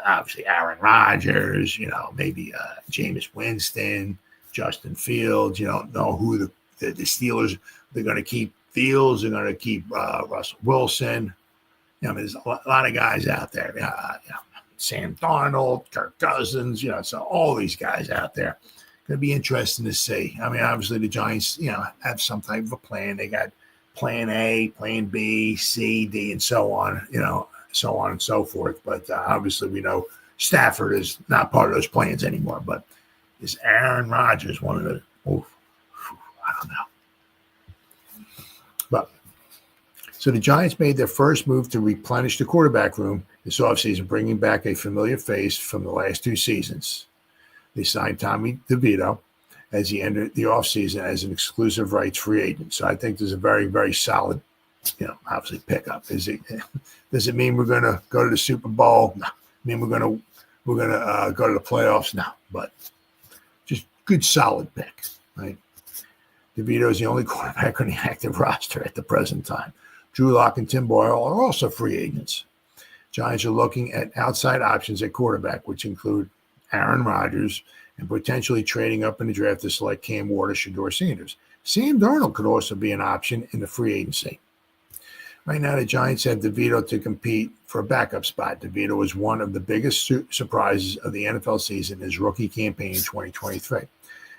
obviously Aaron Rodgers, maybe Jameis Winston, Justin Fields. You don't know who the Steelers, they're going to keep Fields, they're going to keep Russell Wilson. There's a lot of guys out there. Sam Darnold, Kirk Cousins, so all these guys out there. Going to be interesting to see. I mean, obviously the Giants, have some type of a plan. They got plan A, plan B, C, D, and so on, so on and so forth. But obviously we know Stafford is not part of those plans anymore. But is Aaron Rodgers one of the, I don't know. But so the Giants made their first move to replenish the quarterback room this offseason, bringing back a familiar face from the last 2 seasons. They signed Tommy DeVito as he entered the offseason as an exclusive rights free agent. So I think there's a very, very solid, obviously pickup. Does it mean we're going to go to the Super Bowl? No. I mean we're going to go to the playoffs? No. But just good, solid pick, right? DeVito is the only quarterback on the active roster at the present time. Drew Lock and Tim Boyle are also free agents. Giants are looking at outside options at quarterback, which include Aaron Rodgers, and potentially trading up in the draft to select Cam Ward or Shedeur Sanders. Sam Darnold could also be an option in the free agency. Right now, the Giants have DeVito to compete for a backup spot. DeVito was one of the biggest surprises of the NFL season in his rookie campaign in 2023,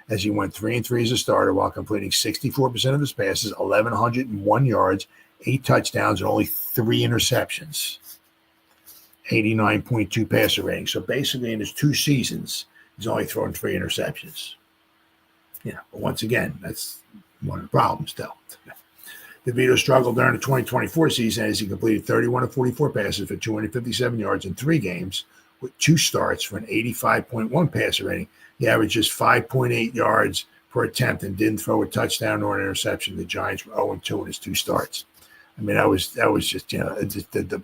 as he went 3-3 as a starter while completing 64% of his passes, 1,101 yards, 8 touchdowns, and only 3 interceptions. 89.2 passer rating. So basically in his 2 seasons, he's only thrown 3 interceptions. But once again, that's one of the problems still. DeVito struggled during the 2024 season as he completed 31 of 44 passes for 257 yards in 3 games with 2 starts for an 85.1 passer rating. He averaged just 5.8 yards per attempt and didn't throw a touchdown or an interception. The Giants were 0-2 in his 2 starts. I mean, that was just, the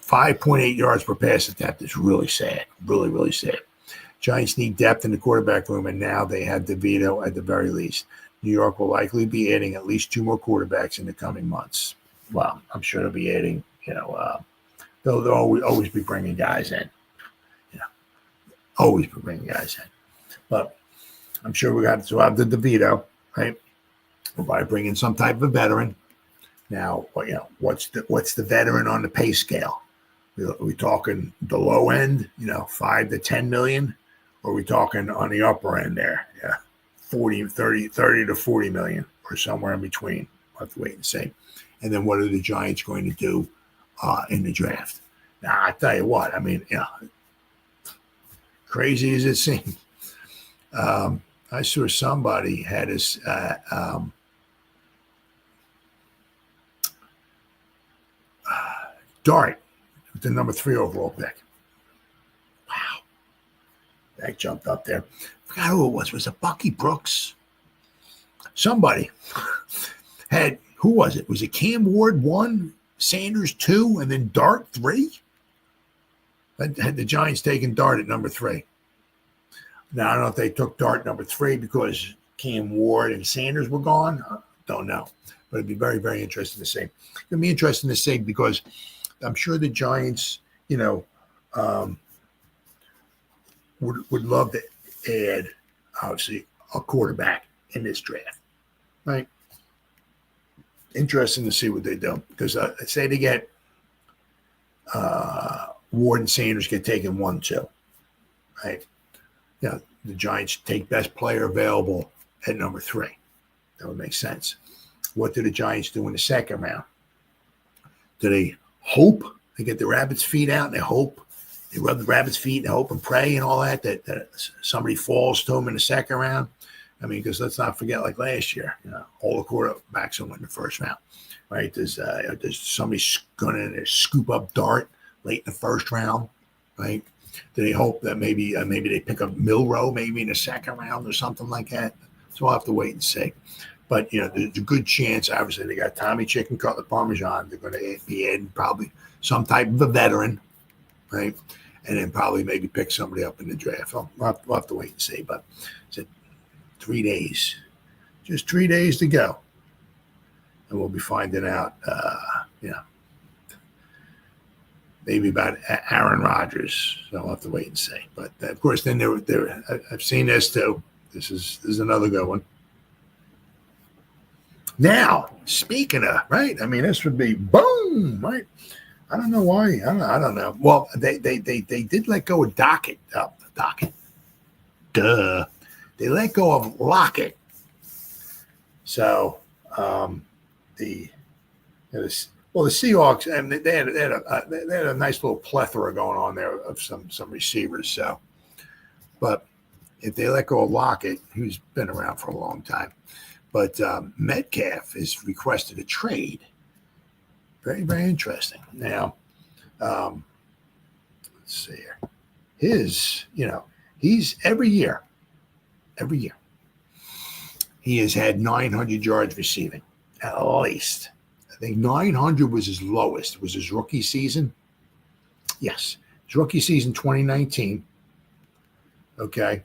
5.8 yards per pass attempt is really sad. Really, really sad. Giants need depth in the quarterback room, and now they have DeVito at the very least. New York will likely be adding at least 2 more quarterbacks in the coming months. Well, I'm sure they'll be adding, they'll always be bringing guys in. Always be bringing guys in. But I'm sure we got to have the DeVito, right? We'll probably bring in some type of veteran. Now, what's the veteran on the pay scale? Are we talking the low end, 5 to 10 million? Or are we talking on the upper end there? 30 to 40 million or somewhere in between. We'll have to wait and see. And then what are the Giants going to do in the draft? Now, I tell you what, I mean, crazy as it seems. I saw somebody had his Dart with the number 3 overall pick. Wow. That jumped up there. I forgot who it was. Was it Bucky Brooks? Somebody had, who was it? Was it Cam Ward 1, Sanders 2, and then Dart 3? Had the Giants taken Dart at number 3. Now, I don't know if they took Dart number 3 because Cam Ward and Sanders were gone. Don't know. But it'd be very, very interesting to see. It'd be interesting to see because I'm sure the Giants, would love to add, obviously, a quarterback in this draft, right? Interesting to see what they do because say they get Ward and Sanders get taken 1-2, right? The Giants take best player available at number 3. That would make sense. What do the Giants do in the second round? Do they hope they get the rabbit's feet out and they hope they rub the rabbit's feet and hope and pray and all that, that somebody falls to them in the second round. I mean, because let's not forget, like last year, all the quarterbacks went in the first round, right? Does somebody going to scoop up Dart late in the first round, right? Do they hope that maybe they pick up Milrow maybe in the second round or something like that? So we'll have to wait and see. But, there's a good chance, obviously, they got Tommy Chicken Cutlet Parmesan. They're going to be adding probably some type of a veteran, right? And then probably maybe pick somebody up in the draft. We'll have to wait and see. But it's 3 days. Just 3 days to go. And we'll be finding out, maybe about Aaron Rodgers. So we'll have to wait and see. But, of course, then I've seen this, too. This is another good one. Now, speaking of, right? I mean, this would be boom, right? I don't know why. I don't know. Well, they did let go of Dockett. Duh. They let go of Lockett. So the Seahawks, and they had a nice little plethora going on there of some receivers. So, but if they let go of Lockett, who's been around for a long time, but Metcalf has requested a trade. Very, very interesting. Now, let's see here. He's every year, he has had 900 yards receiving, at least. I think 900 was his lowest. It was his rookie season. Yes, his rookie season 2019. Okay.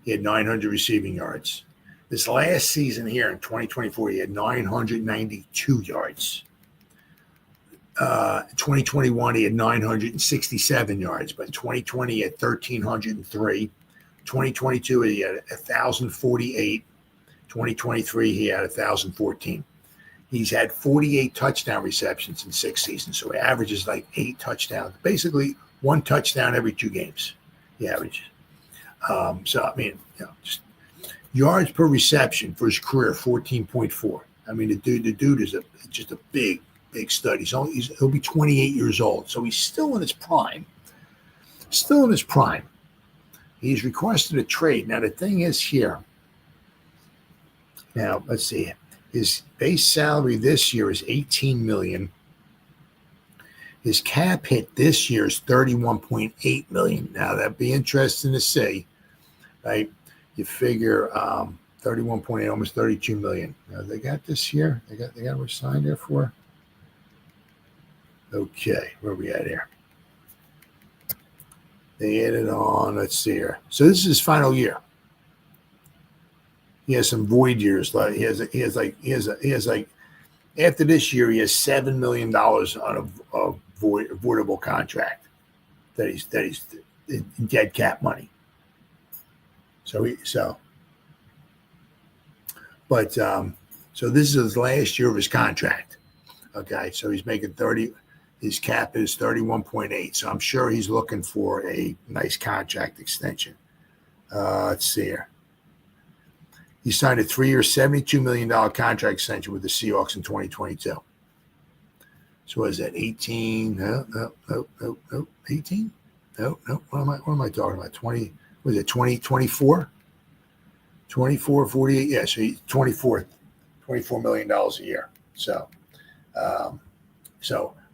He had 900 receiving yards. This last season here in 2024, he had 992 yards. 2021, he had 967 yards, but in 2020, he had 1,303. 2022, he had 1,048. 2023, he had 1,014. He's had 48 touchdown receptions in 6 seasons, so he averages like 8 touchdowns. Basically, 1 touchdown every 2 games. He averages. So, I mean, just yards per reception for his career, 14.4. I mean, the dude is just a big stud. He'll be 28 years old, so he's still in his prime. He's requested a trade. Now, the thing is here. Now, let's see. His base salary this year is $18 million. His cap hit this year is $31.8 million. Now, that'd be interesting to see, right? You figure 31.8, almost $32 million. Now, they got this year. They got what signed there for. Okay, where are we at here? They added on. Let's see here. So this is his final year. He has some void years. Like he has like after this year, he has $7 million on a voidable contract that he's in dead cap money. So this is his last year of his contract. Okay, so he's making 30. His cap is 31.8. So I'm sure he's looking for a nice contract extension. Let's see here. He signed a 3-year, $72 million contract extension with the Seahawks in 2022. So what is that, 18? No, 18? No. What am I talking about? 20? Was it 2024? 24, 48? Yeah, so he's $24 million a year. So,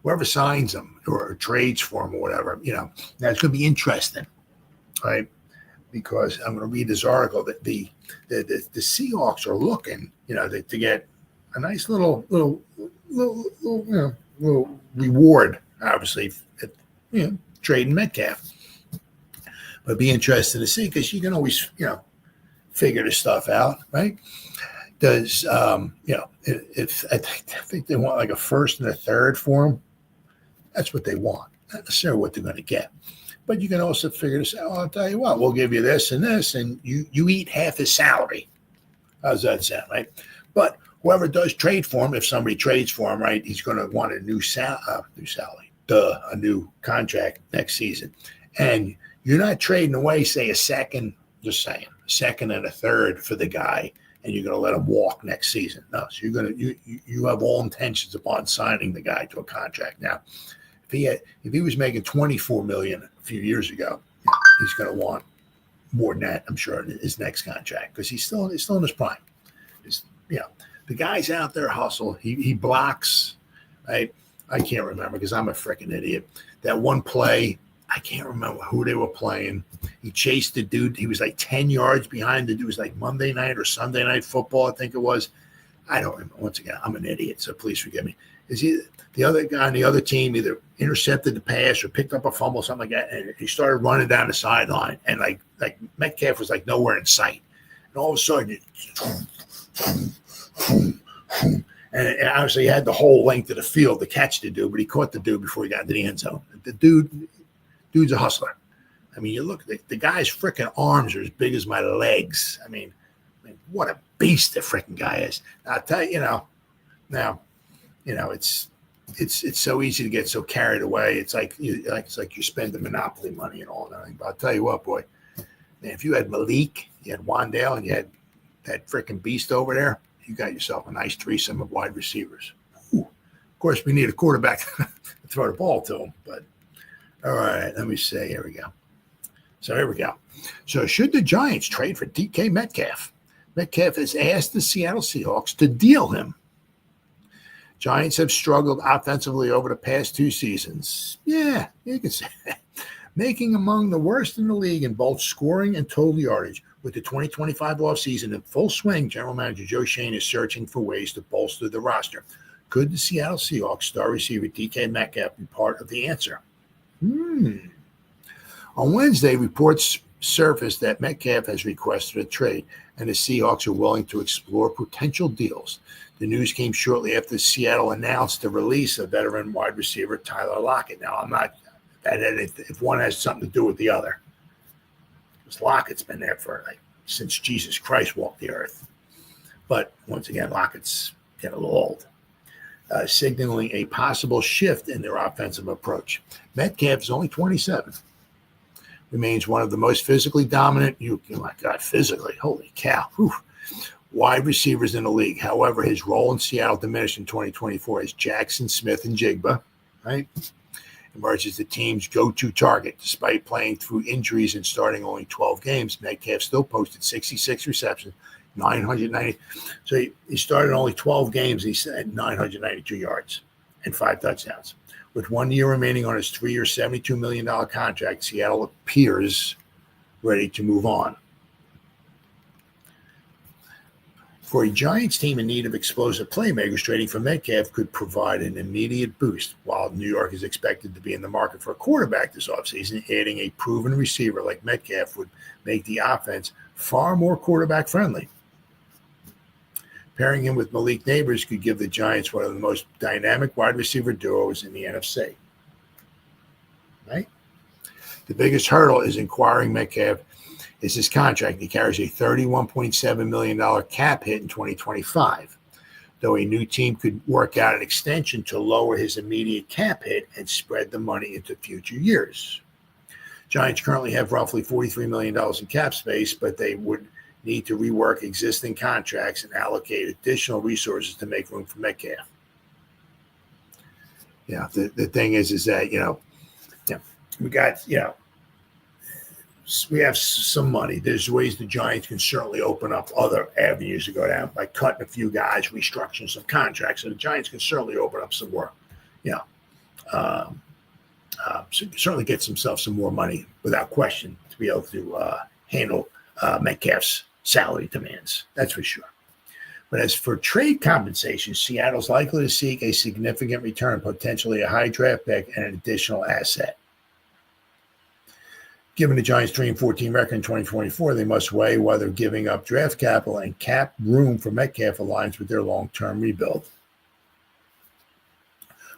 whoever signs him or trades for him or whatever, now it's going to be interesting, right? Because I'm going to read this article that the Seahawks are looking, to get a nice little reward, obviously, trading Metcalf. But it'd be interesting to see because you can always, figure this stuff out, right? Does if I think they want like a first and a third for him, that's what they want. Not necessarily what they're going to get. But you can also figure this out. I'll tell you what, we'll give you this and this, and you eat half his salary. How's that sound, right? But whoever does trade for him, if somebody trades for him, right, he's going to want a new salary, a new contract next season. And you're not trading away, say, a second and a third for the guy, and you're going to let him walk next season. No, so you have all intentions upon signing the guy to a contract. Now, if if he was making 24 million a few years ago, he's going to want more than that, I'm sure, in his next contract, because he's still in his prime. The guys out there hustle. He blocks. Right? I can't remember because I'm a freaking idiot. That one play, I can't remember who they were playing. He chased the dude. He was like 10 yards behind the dude. It was like Monday night or Sunday night football, I think it was. I don't remember. Once again, I'm an idiot, so please forgive me. Is he the other guy on the other team either intercepted the pass or picked up a fumble, something like that, and he started running down the sideline, and like Metcalf was like nowhere in sight, and all of a sudden, and obviously he had the whole length of the field to catch the dude, but he caught the dude before he got into the end zone. The dude's a hustler. I mean, you look, the guy's freaking arms are as big as my legs. I mean, what a beast the freaking guy is. I'll tell you, it's so easy to get so carried away. It's like you're spending Monopoly money and all that. But I'll tell you what, boy, man, if you had Malik, you had Wandale, and you had that freaking beast over there, you got yourself a nice threesome of wide receivers. Ooh. Of course, we need a quarterback to throw the ball to him. But all right, let me see. Here we go. So should the Giants trade for DK Metcalf? Metcalf has asked the Seattle Seahawks to deal him. Giants have struggled offensively over the past 2 seasons. Yeah, you can say that. Making among the worst in the league in both scoring and total yardage. With the 2025 offseason in full swing, General Manager Joe Schoen is searching for ways to bolster the roster. Could the Seattle Seahawks star receiver DK Metcalf be part of the answer? On Wednesday, reports surfaced that Metcalf has requested a trade, and the Seahawks are willing to explore potential deals. The news came shortly after Seattle announced the release of veteran wide receiver Tyler Lockett. Now, I'm not if one has something to do with the other. Because Lockett's been there since Jesus Christ walked the earth. But once again, Lockett's getting a little old. Signaling a possible shift in their offensive approach. Metcalf is only 27. Remains one of the most physically dominant, physically, holy cow, wide receivers in the league. However, his role in Seattle diminished in 2024 as Jackson, Smith, and Jigba, right, emerges the team's go-to target. Despite playing through injuries and starting only 12 games, Metcalf still posted 66 receptions, 990. So he started only 12 games. He had 992 yards and 5 touchdowns. With 1 year remaining on his 3-year, $72 million contract, Seattle appears ready to move on. For a Giants team in need of explosive playmakers, trading for Metcalf could provide an immediate boost. While New York is expected to be in the market for a quarterback this offseason, adding a proven receiver like Metcalf would make the offense far more quarterback-friendly. Pairing him with Malik Neighbors could give the Giants one of the most dynamic wide receiver duos in the NFC. Right? The biggest hurdle is acquiring Metcalf is his contract. He carries a $31.7 million cap hit in 2025, though a new team could work out an extension to lower his immediate cap hit and spread the money into future years. Giants currently have roughly $43 million in cap space, but they would need to rework existing contracts and allocate additional resources to make room for Metcalf. Yeah, the thing is that, we got, we have some money. There's ways the Giants can certainly open up other avenues to go down by cutting a few guys, restructuring some contracts. So the Giants can certainly open up some more, certainly get themselves some more money without question to be able to handle Metcalf's salary demands. That's for sure. But as for trade compensation, Seattle's likely to seek a significant return, potentially a high draft pick and an additional asset. Given the Giants' 3-14 record in 2024, they must weigh whether giving up draft capital and cap room for Metcalf aligns with their long-term rebuild.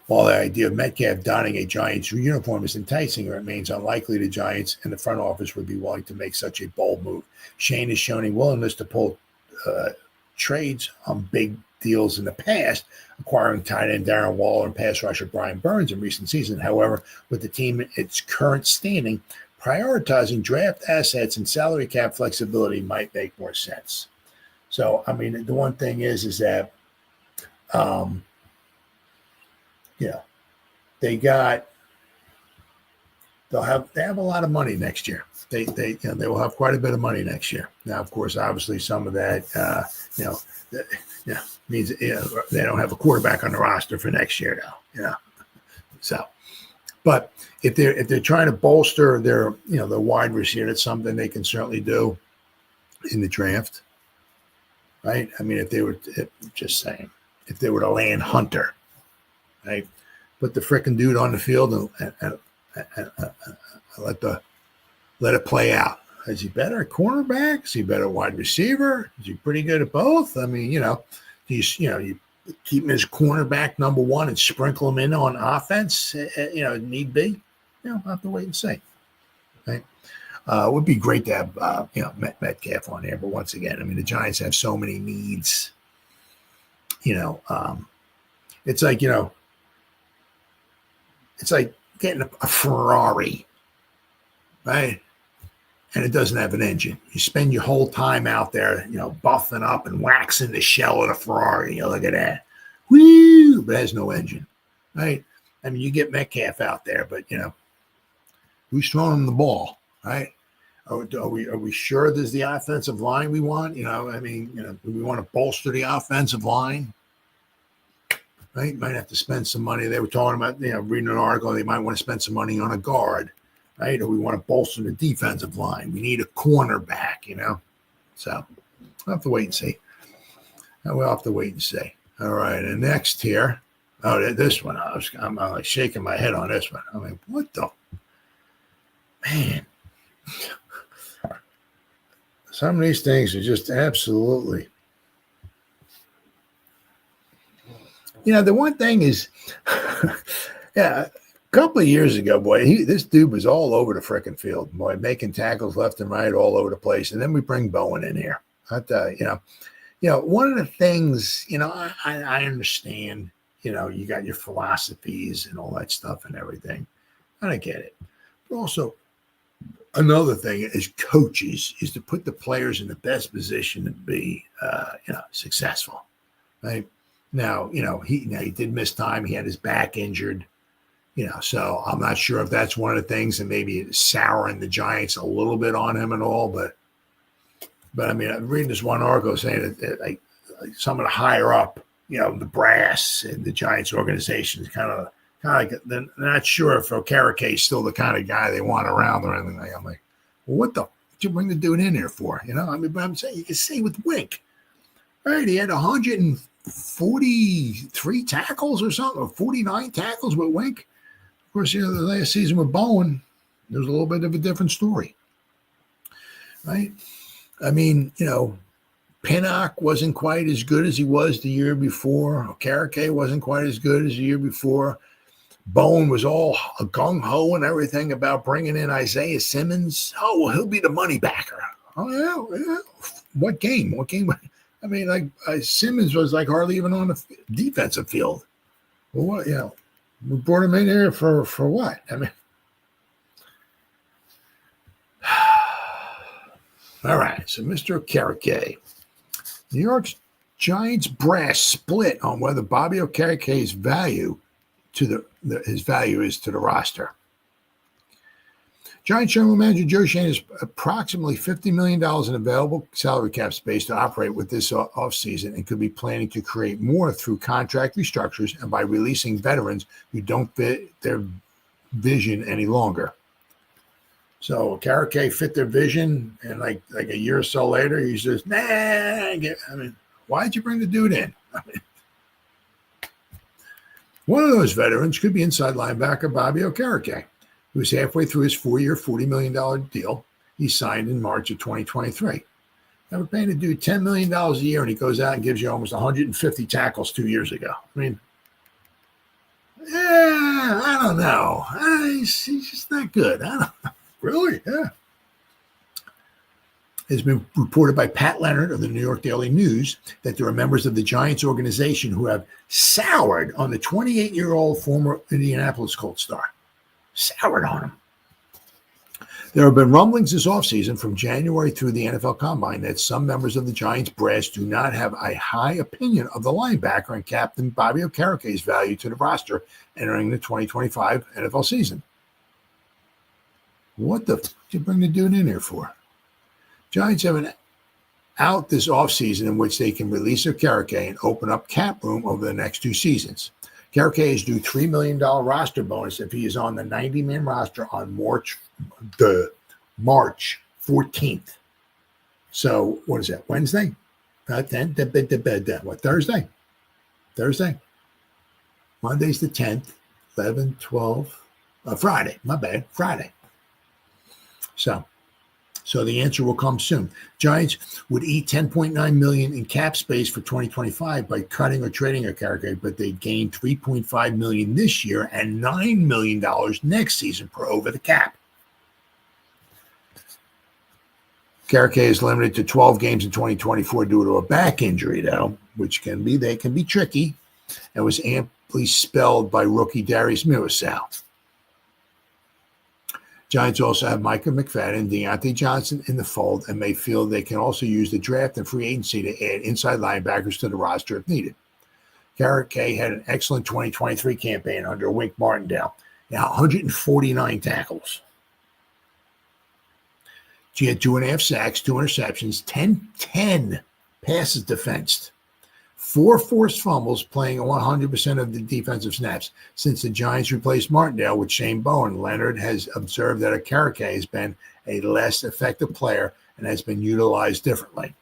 While the idea of Metcalf donning a Giants uniform is enticing, it remains unlikely the Giants and the front office would be willing to make such a bold move. Schoen has shown a willingness to pull trades on big deals in the past, acquiring tight end Darren Waller and pass rusher Brian Burns in recent seasons. However, with the team in its current standing, prioritizing draft assets and salary cap flexibility might make more sense. So, I mean, the one thing is that, they got they have a lot of money next year. They will have quite a bit of money next year. Now, of course, obviously, some of that means they don't have a quarterback on the roster for next year now. So, but if they're trying to bolster their their wide receiver, it's something they can certainly do in the draft, right? I mean, if they were to land Hunter, right, put the frickin' dude on the field and let it play out. Is he better at cornerback? Is he better at wide receiver? Is he pretty good at both? I mean, you keep him as cornerback number one and sprinkle him in on offense, need be. I'll have to wait and see. Right? It would be great to have, Metcalf on there. But once again, I mean, the Giants have so many needs. It's like, it's like getting a Ferrari, right? And it doesn't have an engine. You spend your whole time out there, buffing up and waxing the shell of the Ferrari. Look at that. Woo! But it has no engine, right? I mean, you get Metcalf out there, but, who's throwing him the ball, right? Are we sure there's the offensive line we want? Do we want to bolster the offensive line? Right? Might have to spend some money. They were talking about, reading an article, they might want to spend some money on a guard. Right? Or we want to bolster the defensive line. We need a cornerback, So we'll have to wait and see. We'll have to wait and see. All right. And next here. Oh, this one. I'm like shaking my head on this one. I mean, what the man? Some of these things are just absolutely. The one thing is, yeah. A couple of years ago, boy, this dude was all over the frickin' field, boy, making tackles left and right all over the place. And then we bring Bowen in here. One of the things, I understand, you got your philosophies and all that stuff and everything. And I get it. But also, another thing is coaches is to put the players in the best position to be, successful, right? Now, he did miss time. He had his back injured. So I'm not sure if that's one of the things and maybe it's souring the Giants a little bit on him and all, but I mean, I'm reading this one article saying that like some of the higher up, the brass and the Giants organization is kind of like they're not sure if Okereke is still the kind of guy they want around or anything like that. I'm like, well, what did you bring the dude in here for? But I'm saying you can see with Wink, right? He had 143 tackles or something, or 49 tackles with Wink. Of course, the last season with Bowen, there was a little bit of a different story, right? I mean, Pinnock wasn't quite as good as he was the year before. Okereke wasn't quite as good as the year before. Bowen was all gung-ho and everything about bringing in Isaiah Simmons. Oh, well, he'll be the money backer. Oh, yeah. What game? I mean, Simmons was hardly even on the defensive field. Well, what, we brought him in here for what? I mean, all right. So, Mr. Okereke, New York Giants brass split on whether Bobby Okereke's value to his value is to the roster. Giants general manager Joe Schoen has approximately $50 million in available salary cap space to operate with this offseason and could be planning to create more through contract restructures and by releasing veterans who don't fit their vision any longer. So Okereke fit their vision, and like a year or so later, he says, nah, I mean, why'd you bring the dude in? I mean, one of those veterans could be inside linebacker Bobby Okereke, who is halfway through his 4-year, $40 million deal he signed in March of 2023. Now, we're paying the dude $10 million a year, and he goes out and gives you almost 150 tackles 2 years ago. I mean, I don't know. He's just not good. I don't know. Really? Yeah. It's been reported by Pat Leonard of the New York Daily News that there are members of the Giants organization who have soured on the 28-year-old former Indianapolis Colts star. Soured on him. There have been rumblings this offseason from January through the NFL Combine that some members of the Giants brass do not have a high opinion of the linebacker and captain Bobby Okereke's value to the roster entering the 2025 NFL season. What the f did you bring the dude in here for? Giants have an out this offseason in which they can release their Karake and open up cap room over the next 2 seasons. Karake is due $3 million roster bonus if he is on the 90-man roster on March 14th. So what is that? Wednesday? What, Thursday? Thursday? Monday's the 10th, 11, 12, Friday. My bad. Friday. So the answer will come soon. Giants would eat $10.9 million in cap space for 2025 by cutting or trading a Karake, but they gained $3.5 million this year and $9 million next season per over the cap. Karake is limited to 12 games in 2024 due to a back injury, though, which can be tricky, and was amply spelled by rookie Darius Muasau. Giants also have Micah McFadden, Deontay Johnson in the fold, and may feel they can also use the draft and free agency to add inside linebackers to the roster if needed. Karake had an excellent 2023 campaign under Wink Martindale. Now 149 tackles. She had 2.5 sacks, 2 interceptions, 10 passes defensed, 4 forced fumbles, playing 100% of the defensive snaps. Since the Giants replaced Martindale with Shane Bowen, Leonard has observed that Karake has been a less effective player and has been utilized differently.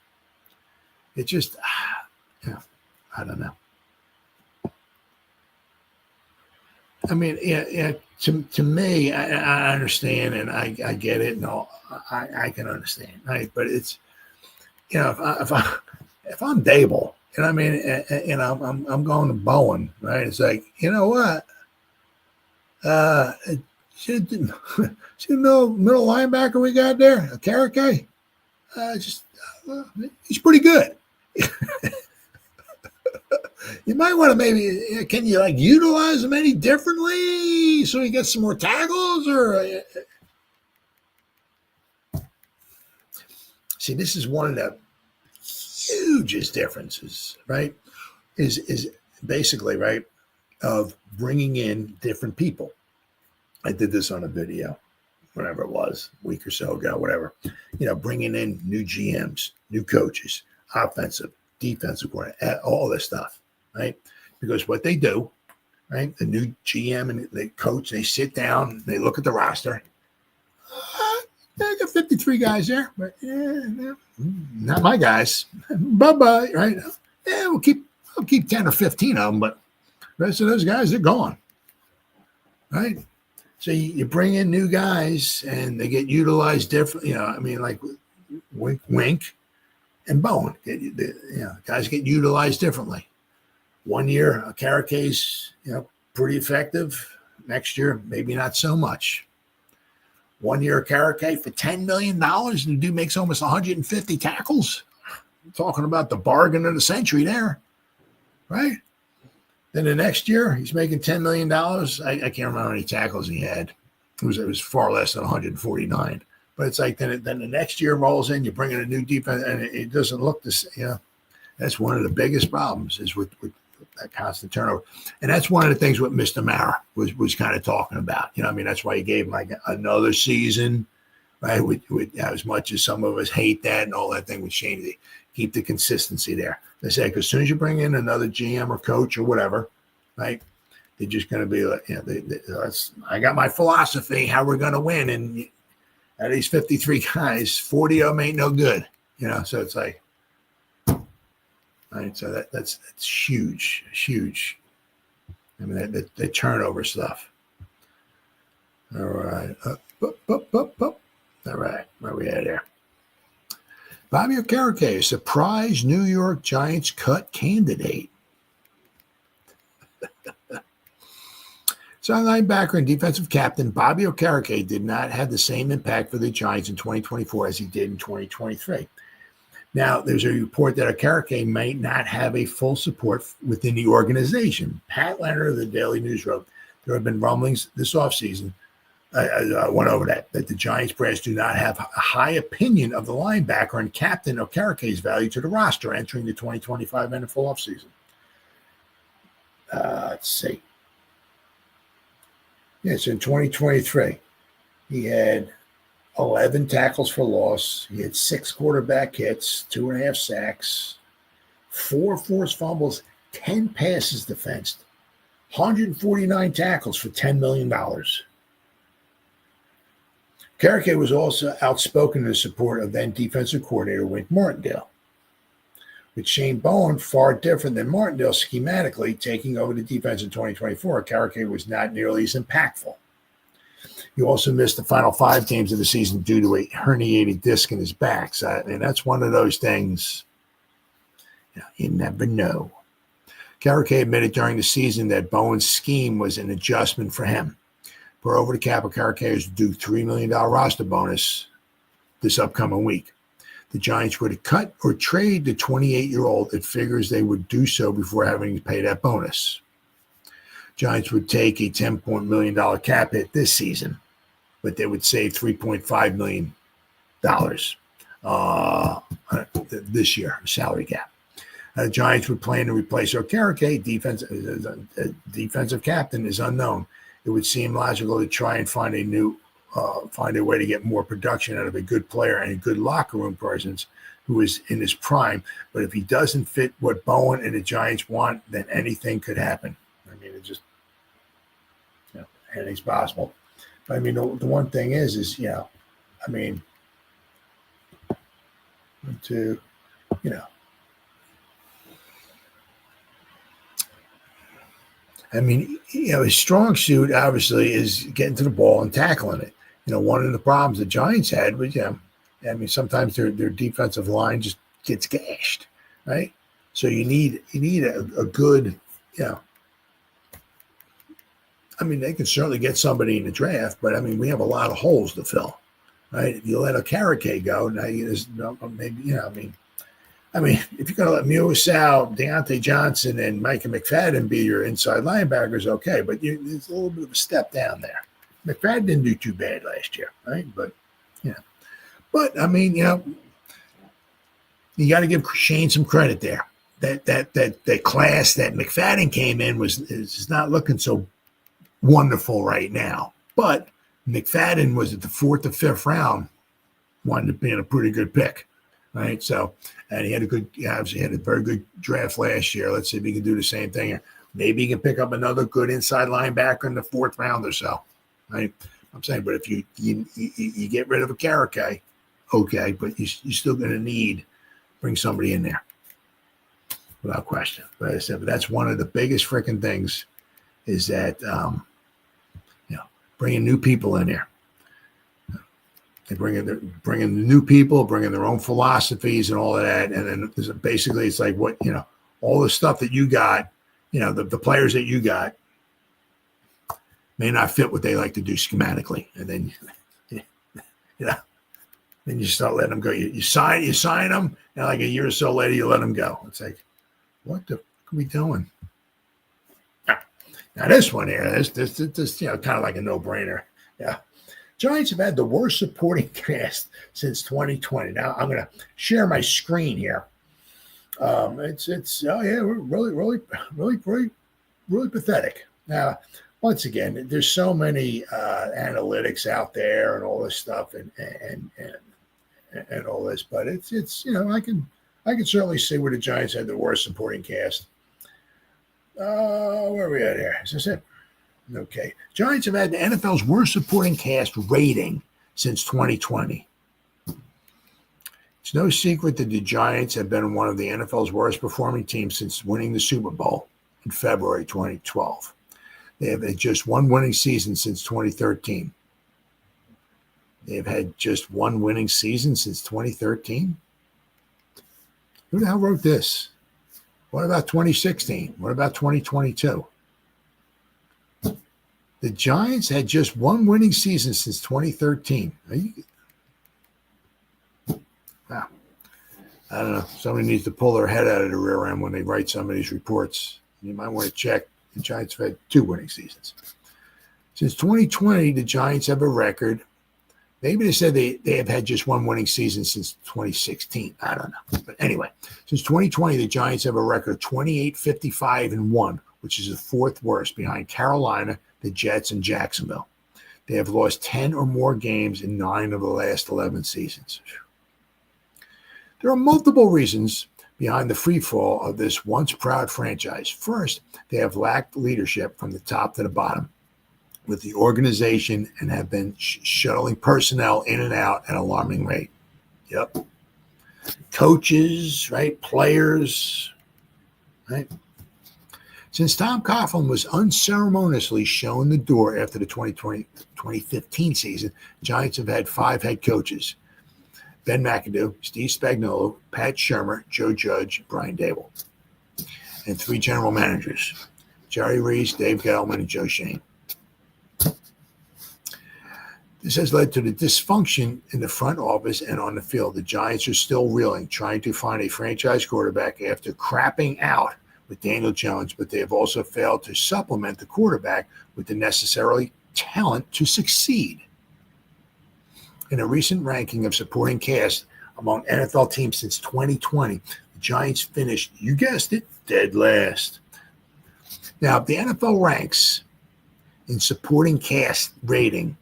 It just, I don't know. I mean, yeah. To me, I understand and I get it. No, I can understand, right? But it's, if I'm Dable, and I mean, and I'm going to Bowen, right? It's like, you know what? See the middle linebacker we got there, Karake. He's pretty good. You might want to maybe, can you utilize him any differently so he gets some more tackles? Or see, this is one of the hugest differences, right? Is basically, right, of bringing in different people. I did this on a video, whatever it was, a week or so ago, whatever. Bringing in new GMs, new coaches, offensive, defensive, all this stuff. Right? Because what they do, right? The new GM and the coach, they sit down, they look at the roster. They got 53 guys there, but not my guys. Bye-bye, right? Yeah, I'll keep 10 or 15 of them, but the rest of those guys, they're gone. Right? So you bring in new guys and they get utilized differently. Like Wink and Bowen. Guys get utilized differently. 1 year, Karake's, pretty effective. Next year, maybe not so much. 1 year, Karake for $10 million, and the dude makes almost 150 tackles. I'm talking about the bargain of the century there, right? Then the next year, he's making $10 million. I can't remember how many tackles he had. It was far less than 149. But it's like then the next year rolls in, you bring in a new defense, and it doesn't look the same. That's one of the biggest problems is with that constant turnover. And that's one of the things what Mr. Mara was kind of talking about. That's why he gave him another season, right? With as much as some of us hate that and all that thing with Shane, they keep the consistency there. They say, because as soon as you bring in another GM or coach or whatever, right, they're just going to be like, I got my philosophy, how we're going to win. And out of these 53 guys, 40 of them ain't no good, so it's like, right, so that's huge. I mean, the turnover stuff. All right. All right. Where we at here? Bobby Karake, surprise New York Giants cut candidate. So linebacker and defensive captain Bobby Karake did not have the same impact for the Giants in 2024 as he did in 2023. Now, there's a report that Karake might not have a full support within the organization. Pat Leonard of the Daily News wrote, there have been rumblings this offseason. I went over that the Giants brass do not have a high opinion of the linebacker and captain Karake's value to the roster entering the 2025 NFL offseason. Let's see. Yes, in 2023, he had 11 tackles for loss. He had 6 quarterback hits, 2.5 sacks, 4 forced fumbles, 10 passes defensed, 149 tackles for $10 million. Carrick was also outspoken in support of then defensive coordinator Wink Martindale. With Shane Bowen far different than Martindale schematically taking over the defense in 2024, Carrick was not nearly as impactful. He also missed the final 5 games of the season due to a herniated disc in his back. So, and that's one of those things you never know. Carrick admitted during the season that Bowen's scheme was an adjustment for him. For over the cap, Carrick is due $3 million roster bonus this upcoming week. The Giants were to cut or trade the 28-year-old. It figures they would do so before having to pay that bonus. Giants would take a $10 million cap hit this season, but they would save $3.5 million this year, salary cap. The Giants would plan to replace Carrick. Defensive captain is unknown. It would seem logical to try and find a way to get more production out of a good player and a good locker room presence who is in his prime. But if he doesn't fit what Bowen and the Giants want, then anything could happen. I mean, it just, anything's possible. But I mean, the one thing is, I mean, his strong suit obviously is getting to the ball and tackling it. One of the problems the Giants had was, sometimes their defensive line just gets gashed, right? So you need a good, they can certainly get somebody in the draft, but we have a lot of holes to fill, right? If you let a Carrick go, now if you're going to let Muasau, Deontay Johnson, and Micah McFadden be your inside linebackers, okay, but there's a little bit of a step down there. McFadden didn't do too bad last year, right? But, you got to give Shane some credit there. That class that McFadden came in is not looking so wonderful right now. But McFadden was at the 4th or 5th round, wound up being a pretty good pick. Right, so and he had a very good draft last year. Let's see if he can do the same thing here. Maybe he can pick up another good inside linebacker in the 4th round or so. Right, I'm saying, but if you get rid of a Carrick, okay, but you're still going to bring somebody in there without question. But I said, that's one of the biggest freaking things is that bringing new people in there. They bring in new people, bringing their own philosophies and all of that. And then basically it's like all the stuff that you got, the players that you got may not fit what they like to do schematically. And then, then you start letting them go. You sign them, and like a year or so later, you let them go. It's like, what the fuck are we doing? Now this one here, this kind of like a no-brainer. Yeah. Giants have had the worst supporting cast since 2020. Now I'm going to share my screen here. Really pathetic. Now, once again, there's so many analytics out there and all this stuff and all this, but it's I can certainly see where the Giants had the worst supporting cast. Where are we at here? Is this it? Okay. Giants have had the NFL's worst supporting cast rating since 2020. It's no secret that the Giants have been one of the NFL's worst performing teams since winning the Super Bowl in February 2012. They have had just one winning season since 2013. They've had just one winning season since 2013? Who the hell wrote this? What about 2016? What about 2022? The Giants had just one winning season since 2013. Wow. I don't know. Somebody needs to pull their head out of the rear end when they write some of these reports. You might want to check. The Giants have had 2 winning seasons. Since 2020, the Giants have a record. Maybe they said they have had just one winning season since 2016. I don't know. But anyway, since 2020, the Giants have a record of 28-55-1, which is the 4th worst behind Carolina, the Jets, and Jacksonville. They have lost 10 or more games in 9 of the last 11 seasons. There are multiple reasons behind the free fall of this once proud franchise. First, they have lacked leadership from the top to the bottom with the organization and have been shuttling personnel in and out at an alarming rate. Yep. Coaches, right? Players, right? Since Tom Coughlin was unceremoniously shown the door after the 2015 season, Giants have had 5 head coaches. Ben McAdoo, Steve Spagnuolo, Pat Shurmur, Joe Judge, Brian Dable. And 3 general managers, Jerry Reese, Dave Gettleman, and Joe Shane. This has led to the dysfunction in the front office and on the field. The Giants are still reeling, trying to find a franchise quarterback after crapping out with Daniel Jones, but they have also failed to supplement the quarterback with the necessary talent to succeed. In a recent ranking of supporting cast among NFL teams since 2020, the Giants finished, you guessed it, dead last. Now, the NFL ranks in supporting cast rating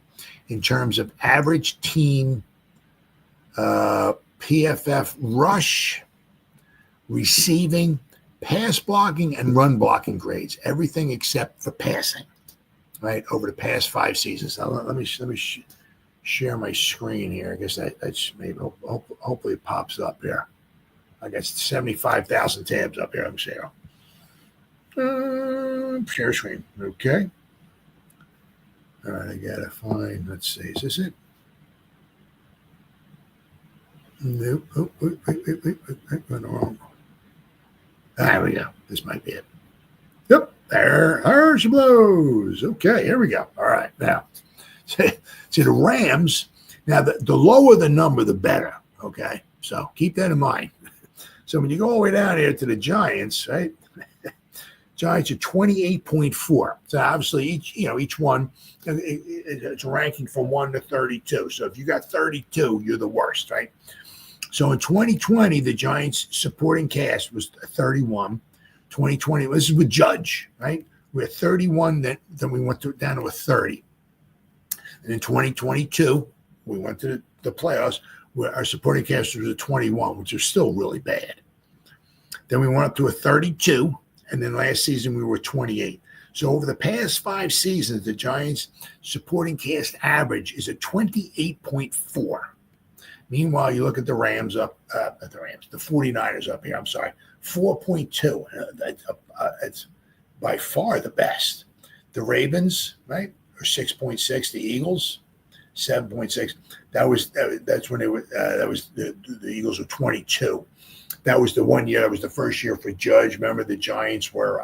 in terms of average team PFF rush, receiving, pass blocking, and run blocking grades. Everything except for passing, right, over the past 5 seasons. Now, let me share my screen here. I guess that's maybe, hopefully it pops up here. I got 75,000 tabs up here. Let me share. Share screen. Okay. All right, I gotta find. Let's see. Is this it? Nope. Oh, wait. Went wrong. There we go. This might be it. Yep. There she blows. Okay, here we go. All right, now. See the Rams. Now, the lower the number, the better. Okay, so keep that in mind. So when you go all the way down here to the Giants, right? Giants are 28.4. So obviously each one, it's ranking from 1 to 32. So if you got 32, you're the worst, right? So in 2020, the Giants supporting cast was 31. 2020, this is with Judge, right? We're at 31. Then we went down to a 30. And in 2022, we went to the playoffs where our supporting cast was a 21, which is still really bad. Then we went up to a 32, and then last season we were 28. So over the past 5 seasons, the Giants' supporting cast average is a 28.4. Meanwhile, you look at the Rams the 49ers up here, 4.2. It's by far the best. The Ravens, right, are 6.6. The Eagles, 7.6. That's when they were. The Eagles were 22. That was the one year. That was the first year for Judge. Remember, the Giants were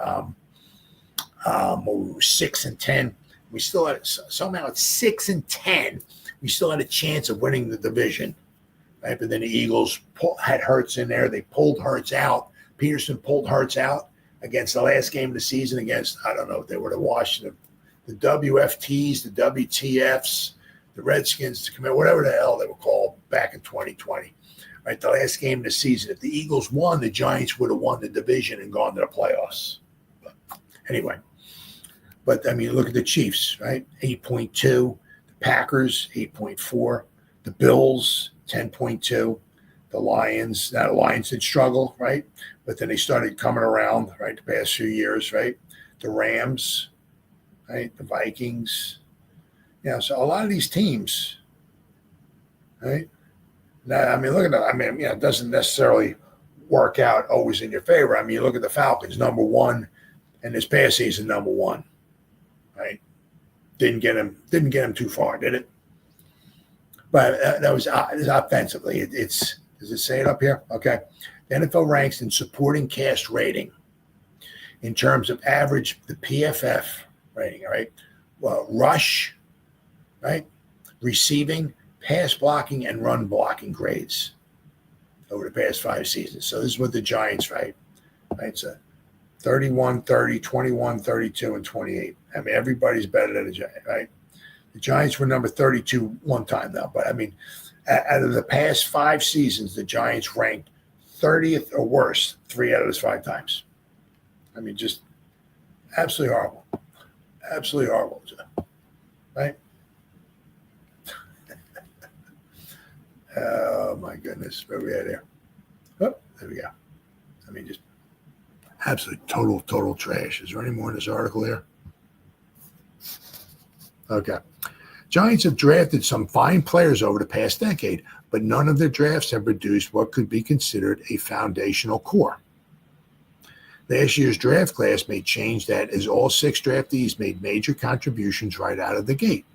6-10. We still had somehow at 6-10. We still had a chance of winning the division, right? But then the Eagles had Hurts in there. They pulled Hurts out. Peterson pulled Hurts out against the last game of the season against, I don't know if they were the Washington, the WFTs, the WTFs, the Redskins, whatever the hell they were called back in 2020. Right, the last game of the season. If the Eagles won, the Giants would have won the division and gone to the playoffs. But anyway, I mean, look at the Chiefs, right? 8.2. The Packers, 8.4. The Bills, 10.2. The Lions, now the Lions did struggle, right? But then they started coming around, right, the past few years, right? The Rams, right? The Vikings. Yeah, so a lot of these teams, right? Now, I mean, look at that. I mean, it doesn't necessarily work out always in your favor. I mean, you look at the Falcons, number 1, and this past season, number 1, right? Didn't get him too far, did it? But that was offensively. Does it say it up here? Okay. The NFL ranks in supporting cast rating in terms of average, the PFF rating, all right? Well, rush, right? Receiving, pass blocking, and run blocking grades over the past 5 seasons. So this is what the Giants, right? So 31, 30, 21, 32, and 28. I mean, everybody's better than the Giants, right? The Giants were number 32 one time, though. But, I mean, out of the past 5 seasons, the Giants ranked 30th or worse 3 out of those 5 times. I mean, just absolutely horrible. Absolutely horrible, right? Oh my goodness, where we at here? Oh, there we go. I mean, just absolute total trash. Is there any more in this article here? Okay. Giants have drafted some fine players over the past decade, but none of their drafts have produced what could be considered a foundational core. Last year's draft class may change that, as all 6 draftees made major contributions right out of the gate.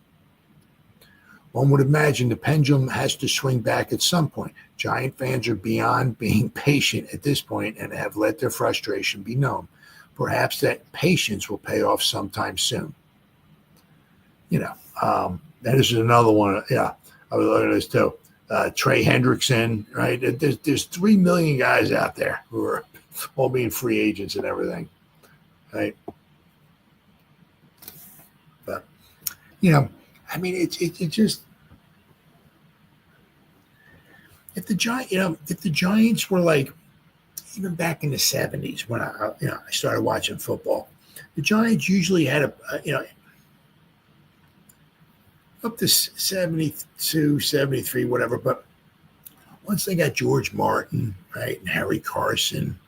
One would imagine the pendulum has to swing back at some point. Giant fans are beyond being patient at this point and have let their frustration be known. Perhaps that patience will pay off sometime soon. And this is another one. Yeah, I was looking at this too. Trey Hendrickson, right? There's 3 million guys out there who are all being free agents and everything, right? But I mean, it just, if the Giants were like, even back in the 70s when I started watching football, the Giants usually had up to 72, 73, whatever. But once they got George Martin, right, and Harry Carson,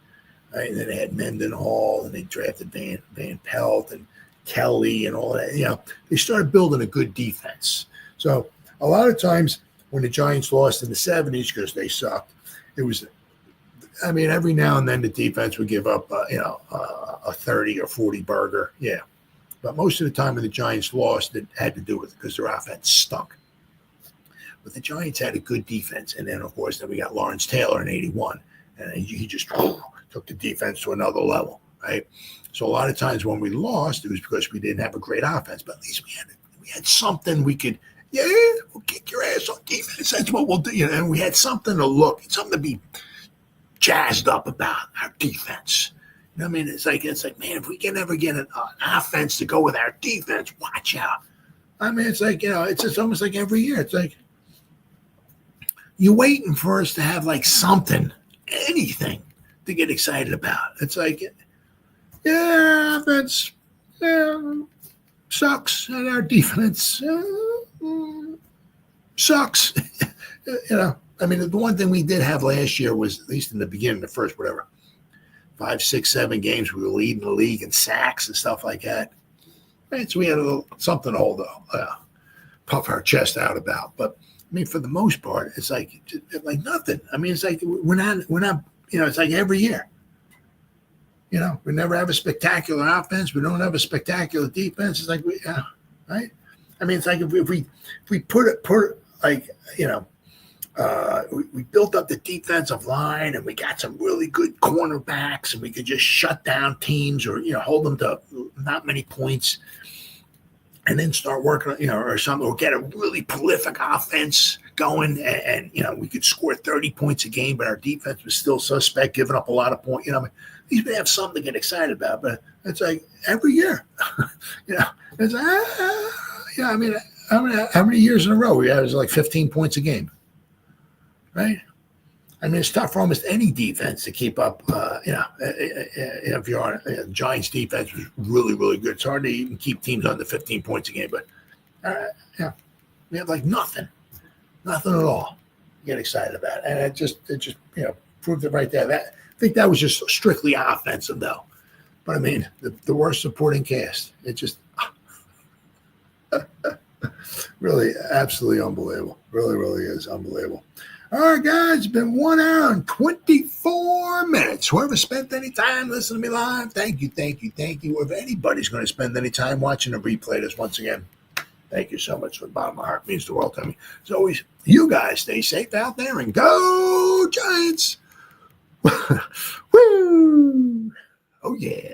right, and then they had Mendenhall, and they drafted Van Pelt and Kelly and all that, they started building a good defense. So a lot of times when the Giants lost in the 70s because they sucked, it was, I mean, every now and then the defense would give up, a 30 or 40 burger. Yeah. But most of the time when the Giants lost, it had to do with it because their offense stunk. But the Giants had a good defense. And then, of course, then we got Lawrence Taylor in 81. And he just took the defense to another level, right? So a lot of times when we lost, it was because we didn't have a great offense. But at least we had something we could, we'll kick your ass on defense. That's what we'll do. And we had something to something to be jazzed up about, our defense. I mean, it's like, man, if we can ever get an offense to go with our defense, watch out. I mean, it's like, it's just almost like every year. It's like you're waiting for us to have like something, anything to get excited about. It's like, offense sucks, and our defense sucks. I mean, the one thing we did have last year was, at least in the beginning, the first, 5, 6, 7 games, we were leading the league in sacks and stuff like that. Right, so we had something to hold puff our chest out about. But I mean, for the most part, it's like nothing. I mean, it's like we're not. It's like every year. We never have a spectacular offense. We don't have a spectacular defense. It's like right. I mean, it's like if we put it like we built up the defensive line, and we got some really good cornerbacks, and we could just shut down teams or hold them to not many points, and then start working or something, or get a really prolific offense going, and we could score 30 points a game, but our defense was still suspect, giving up a lot of points. At least we have something to get excited about. But it's like every year, it's I mean, how many years in a row we had like 15 points a game. Right? I mean, it's tough for almost any defense to keep up. If you're on Giants' defense was really, really good. It's hard to even keep teams under 15 points a game. But we have like nothing at all. Get excited about it, and it just proved it right there. I think that was just strictly offensive, though. But I mean, the worst supporting cast. It just really, absolutely unbelievable. Really, really is unbelievable. All right, guys, it's been 1 hour and 24 minutes. Whoever spent any time listening to me live, thank you. If anybody's going to spend any time watching a replay this, once again, thank you so much from the bottom of my heart. It means the world to me. As always, you guys stay safe out there and go Giants. Woo! Oh, yeah.